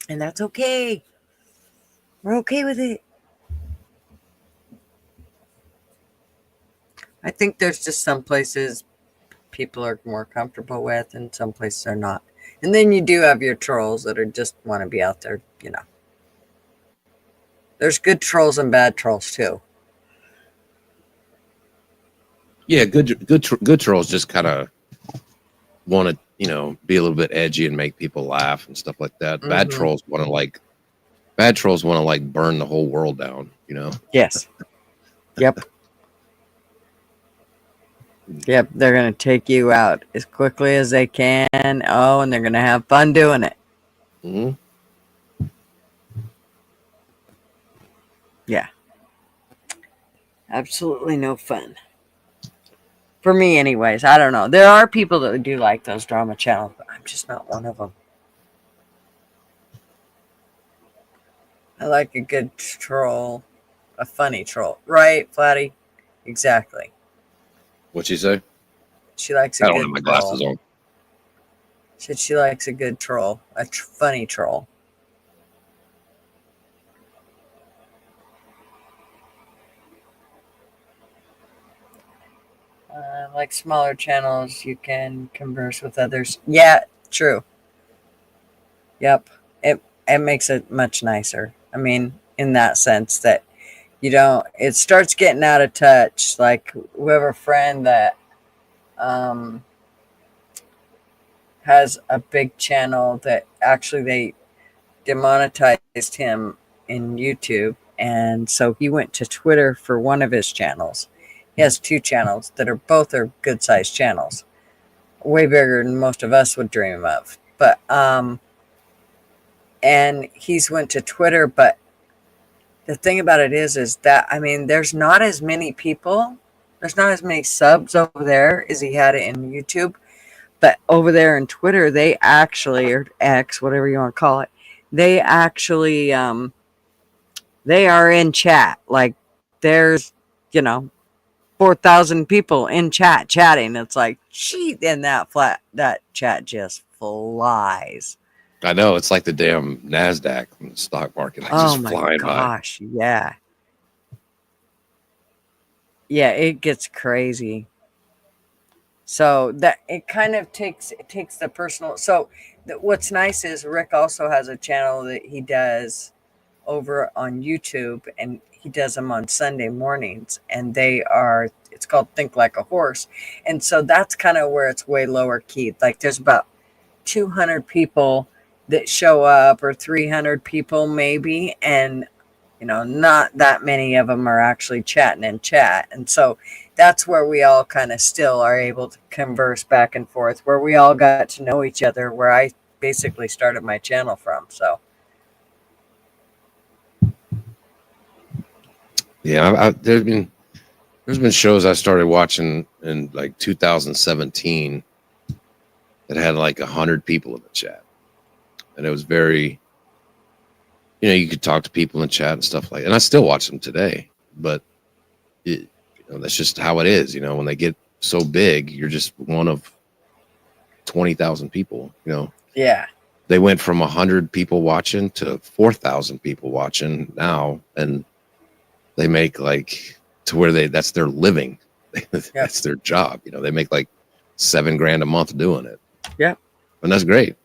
And that's okay. We're okay with it. I think there's just some places people are more comfortable with, and some places are not. And then you do have your trolls that are just want to be out there, you know. There's good trolls and bad trolls too. Yeah, good trolls just kind of want to, you know, be a little bit edgy and make people laugh and stuff like that. Bad Mhm. trolls want to like burn the whole world down, you know. Yes. Yep. Yep. They're going to take you out as quickly as they can. Oh, and they're going to have fun doing it. Hmm. Yeah. Absolutely no fun. For me, anyways. I don't know. There are people that do like those drama channels, but I'm just not one of them. I like a good troll, a funny troll. Right, Flatty? Exactly. What'd she say? She likes a I don't good have my troll. glasses on. Said she likes a good troll, a funny troll. Like smaller channels, you can converse with others. Yeah, true. Yep. It makes it much nicer. I mean, in that sense that you don't, it starts getting out of touch. Like we have a friend that has a big channel that actually they demonetized him in YouTube. And so he went to Twitter for one of his channels. He has two channels that are both good sized channels, way bigger than most of us would dream of. But and he's went to Twitter, but the thing about it is that I mean, there's not as many people, there's not as many subs over there as he had it in YouTube. But over there in Twitter, they actually, or X, whatever you want to call it, they actually they are in chat. Like there's, you know, 4,000 people in chat chatting. It's like, gee, and that chat just flies. I know it's like the damn NASDAQ stock market, like Oh just my flying by. gosh, yeah. Yeah, it gets crazy. So that it kind of takes the personal. So what's nice is Rick also has a channel that he does over on YouTube, and he does them on Sunday mornings, and it's called Think Like a Horse. And so that's kind of where it's way lower key. Like there's about 200 people that show up, or 300 people maybe, and you know, not that many of them are actually chatting in chat. And so that's where we all kind of still are able to converse back and forth, where we all got to know each other, where I basically started my channel from. So Yeah, there's been shows I started watching in like 2017 that had like 100 people in the chat, and it was very, you know, you could talk to people in chat and stuff like. And I still watch them today, but you know, that's just how it is. You know, when they get so big, you're just one of 20,000 people. You know, yeah, they went from 100 people watching to 4,000 people watching now, and they make like to where that's their living. That's their job. You know, they make like $7,000 a month doing it. Yep. And that's great.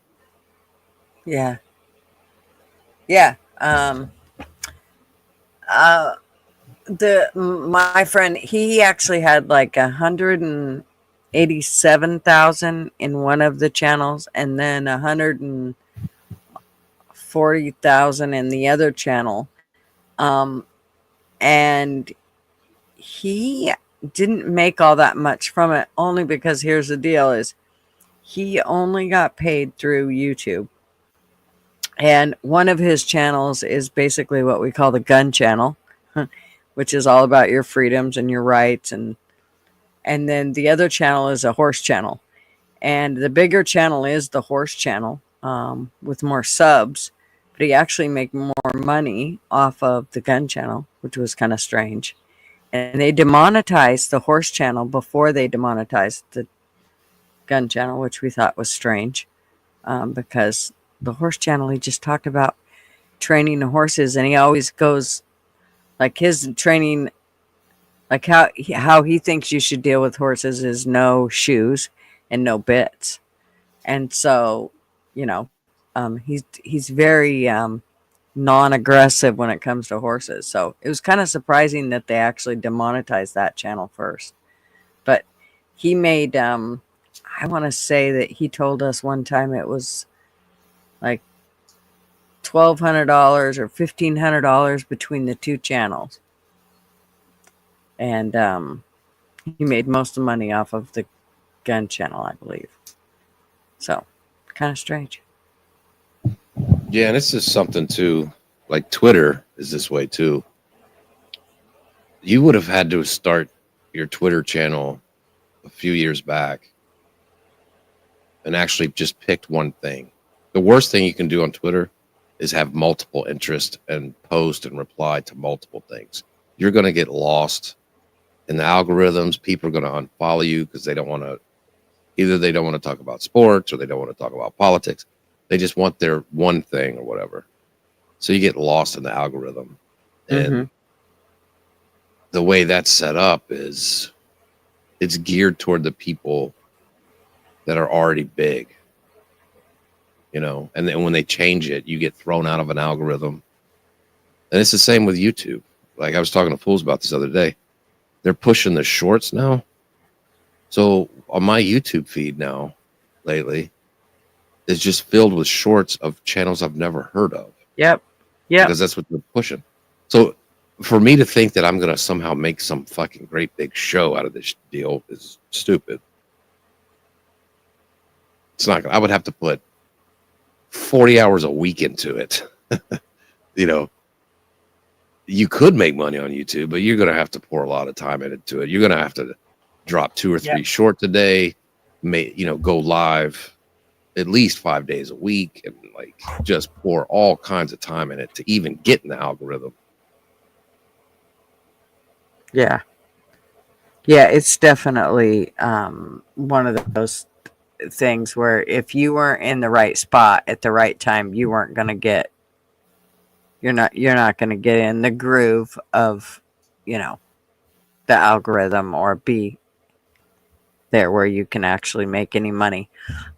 Yeah. Yeah. My friend, he actually had like 187,000 in one of the channels, and then 140,000 in the other channel. And he didn't make all that much from it, only because here's the deal is he only got paid through YouTube. And one of his channels is basically what we call the gun channel, which is all about your freedoms and your rights. And then the other channel is a horse channel. And the bigger channel is the horse channel, with more subs. But he actually made more money off of the gun channel, which was kind of strange. And they demonetized the horse channel before they demonetized the gun channel, which we thought was strange, because the horse channel, he just talked about training the horses, and he always goes like his training Like how he thinks you should deal with horses is no shoes and no bits. And so, you know, he's very non-aggressive when it comes to horses. So it was kind of surprising that they actually demonetized that channel first. But he made I want to say that he told us one time it was like $1,200 or $1,500 between the two channels. And he made most of the money off of the gun channel, I believe. So kind of strange. Yeah, and it's just something too. Like Twitter is this way too. You would have had to start your Twitter channel a few years back and actually just picked one thing. The worst thing you can do on Twitter is have multiple interests and post and reply to multiple things. You're going to get lost in the algorithms. People are going to unfollow you because they don't want to, either they don't want to talk about sports or they don't want to talk about politics. They just want their one thing or whatever. So you get lost in the algorithm. And the way that's set up is it's geared toward the people that are already big, you know, and then when they change it, you get thrown out of an algorithm. And it's the same with YouTube. Like I was talking to Fools about this other day. They're pushing the shorts now. So on my YouTube feed now lately is just filled with shorts of channels I've never heard of. Yep. Because that's what they're pushing. So for me to think that I'm going to somehow make some fucking great big show out of this deal is stupid. It's not. I would have to put 40 hours a week into it. You know, you could make money on YouTube, but you're going to have to pour a lot of time into it. You're going to have to drop 2 or 3 shorts a day, go live at least 5 days a week, and like just pour all kinds of time in it to even get in the algorithm. Yeah. Yeah, it's definitely one of those things where if you weren't in the right spot at the right time, you weren't going to get, you're not going to get in the groove of, you know, the algorithm or be there where you can actually make any money.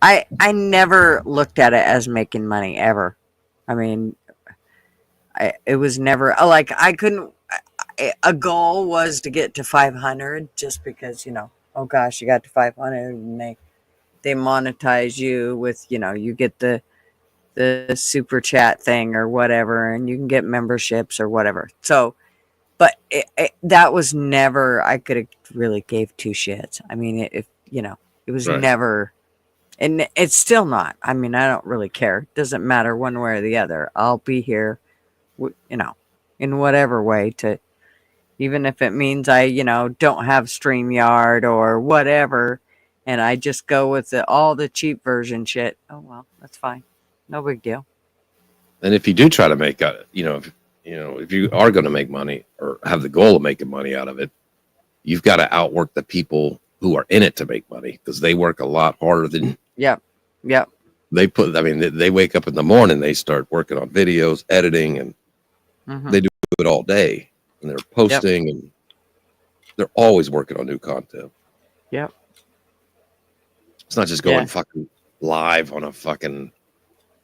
I never looked at it as making money ever. I mean, it was never like I couldn't. A goal was to get to 500 just because, you know, oh gosh, you got to 500 and they monetize you with, you know, you get the super chat thing or whatever, and you can get memberships or whatever. So, but that was never, I could have really gave 2 shits. I mean, if you know, it was Right. never, and it's still not. I mean, I don't really care. It doesn't matter one way or the other. I'll be here, you know, in whatever way to, even if it means I, you know, don't have StreamYard or whatever, and I just go with all the cheap version shit. Oh, well, that's fine. No big deal. And if you do try to make if you are going to make money or have the goal of making money out of it, you've got to outwork the people who are in it to make money, because they work a lot harder than Yep. they wake up in the morning, they start working on videos, editing, and they do it all day, and they're posting and they're always working on new content. Yep. It's not just going fucking live on a fucking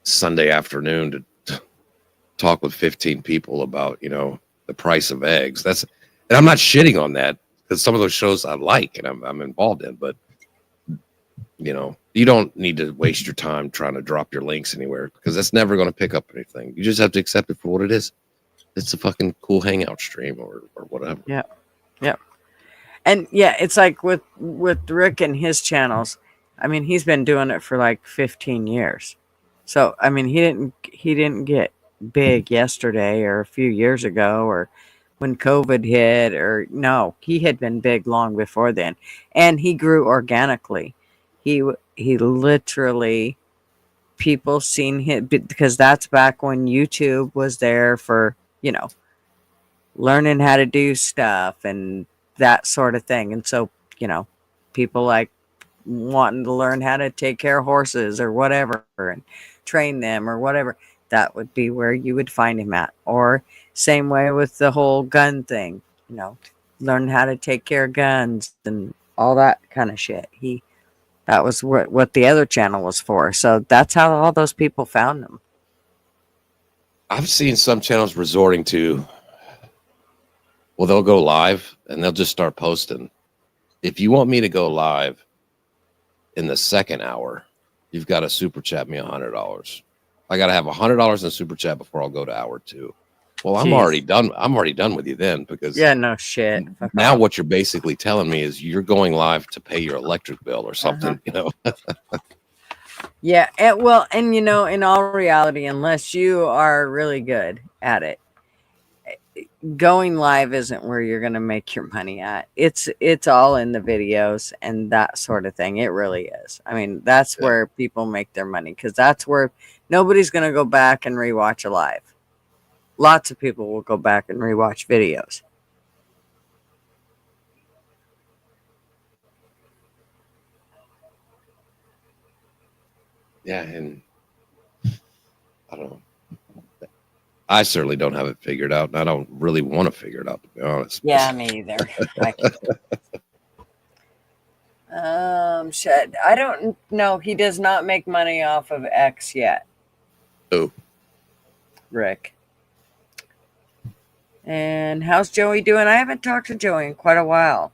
Sunday afternoon to talk with 15 people about, you know, the price of eggs. And I'm not shitting on that, because some of those shows I like and I'm involved in, but you know, you don't need to waste your time trying to drop your links anywhere, because that's never going to pick up anything. You just have to accept it for what it is. It's a fucking cool hangout stream or whatever. Yeah. Yep. And yeah, it's like with Rick and his channels. I mean, he's been doing it for like 15 years. So, I mean, he didn't get big yesterday or a few years ago or when COVID hit, or no, he had been big long before then, and he grew organically. He literally, people seen him because that's back when YouTube was there for, you know, learning how to do stuff and that sort of thing. And so, you know, people like wanting to learn how to take care of horses or whatever and train them or whatever, that would be where you would find him at. Or same way with the whole gun thing, you know, learned how to take care of guns and all that kind of shit. That was what the other channel was for. So that's how all those people found him. I've seen some channels resorting to, well, they'll go live and they'll just start posting. If you want me to go live in the second hour, you've got to super chat me $100. I got to have $100 in super chat before I'll go to hour 2. Well, I'm Jeez. already done. I'm already done with you then, because Yeah, no shit. now what you're basically telling me is you're going live to pay your electric bill or something, you know? Yeah, and you know, in all reality, unless you are really good at it, going live isn't where you're going to make your money at. It's all in the videos and that sort of thing. It really is. I mean, that's where people make their money, because that's where nobody's going to go back and rewatch a live. Lots of people will go back and rewatch videos. Yeah, and I don't know. I certainly don't have it figured out, and I don't really want to figure it out, to be honest. Yeah, me either. Shit. I don't know. He does not make money off of X yet. Oh. Rick. And how's Joey doing? I haven't talked to Joey in quite a while.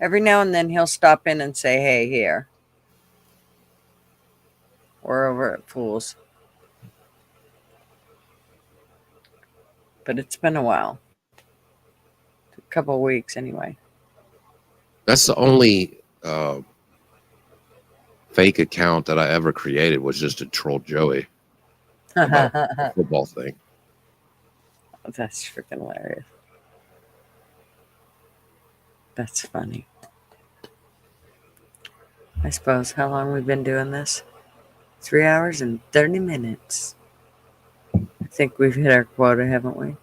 Every now and then he'll stop in and say, hey, here. We're over at Fools. But it's been a while. A couple of weeks anyway. That's the only fake account that I ever created, was just to troll Joey about the football thing. That's freaking hilarious. That's funny. I suppose. How long we've been doing this? 3 hours and 30 minutes. I think we've hit our quota, haven't we?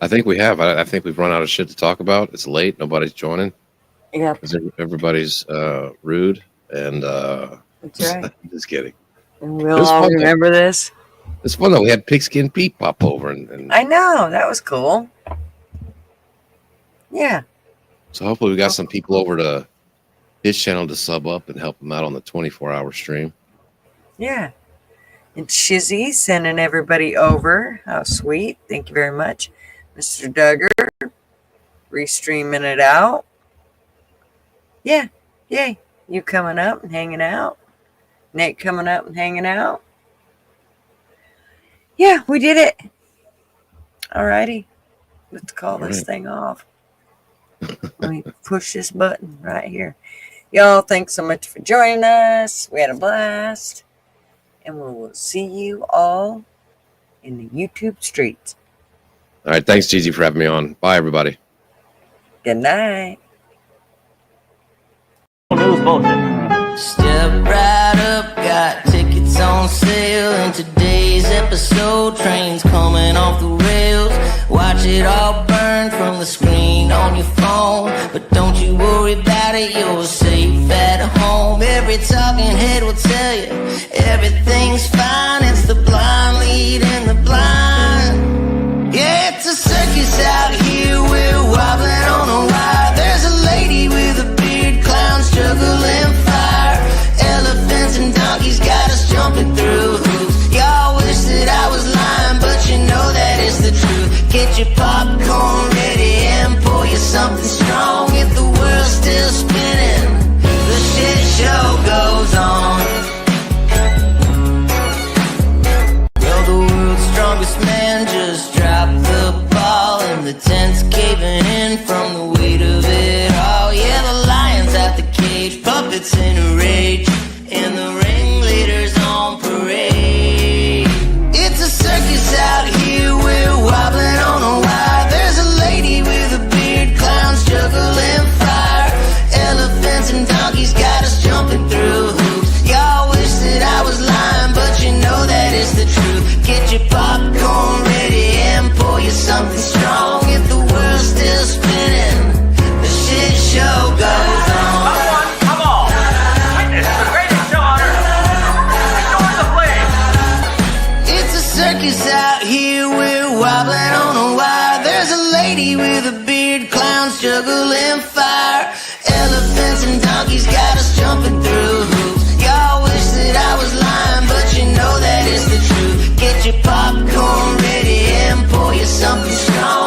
I think we have. I think we've run out of shit to talk about. It's late. Nobody's joining. Yeah, Everybody's rude. And that's right. just kidding. And we'll It was all fun, though. remember this. It's fun though. We had Pigskin Pete pop over, and I know. That was cool. Yeah. so hopefully we got some people over to his channel to sub up and help him out on the 24-hour stream. Yeah. And Shizzy sending everybody over. How sweet. Thank you very much. Mr. Duggar restreaming it out. Yeah. Yay. You coming up and hanging out. Nate coming up and hanging out. Yeah, we did it. Alrighty. Let's call this Alright. thing off. Let me push this button right here. Y'all, thanks so much for joining us. We had a blast. And we will see you all in the YouTube streets. All right. Thanks, Jeezy, for having me on. Bye, everybody. Good night. Step right up, got tickets on sale. In today's episode, trains coming off the rails. Watch it all burn from the screen on your phone. But don't you worry about it, you're safe at home. Every talking head will tell you everything's fine. It's the blind leading the blind. Yeah, it's a circus out here, we're wobbling on a wire. There's a lady with a beard, clowns juggling fire. Elephants and donkeys got us jumping through hoops. Y'all wish that I was lying, but you know that it's the truth. Get your popcorn ready and pour you something strong. If the world's still spinning, the shit show goes on. Well, the world's strongest man just dropped the ball, and the tent's caving in from the weight of it all. Yeah, the lion's out the cage, puppets in a rage, and the ringleader's on parade. It's a circus out here, we're wobbling on a wire. There's a lady with a beard, clowns juggling fire. Elephants and donkeys got us jumping through hoops. Y'all wish that I was lying, but you know that it's the truth. Get your popcorn ready and pour you something strong. If the world's still spinning, the shit show goes on. Come on. juggling fire. Elephants and donkeys got us jumping through hoops. Y'all wish that I was lying, but you know that it's the truth. Get your popcorn ready and pour you something strong.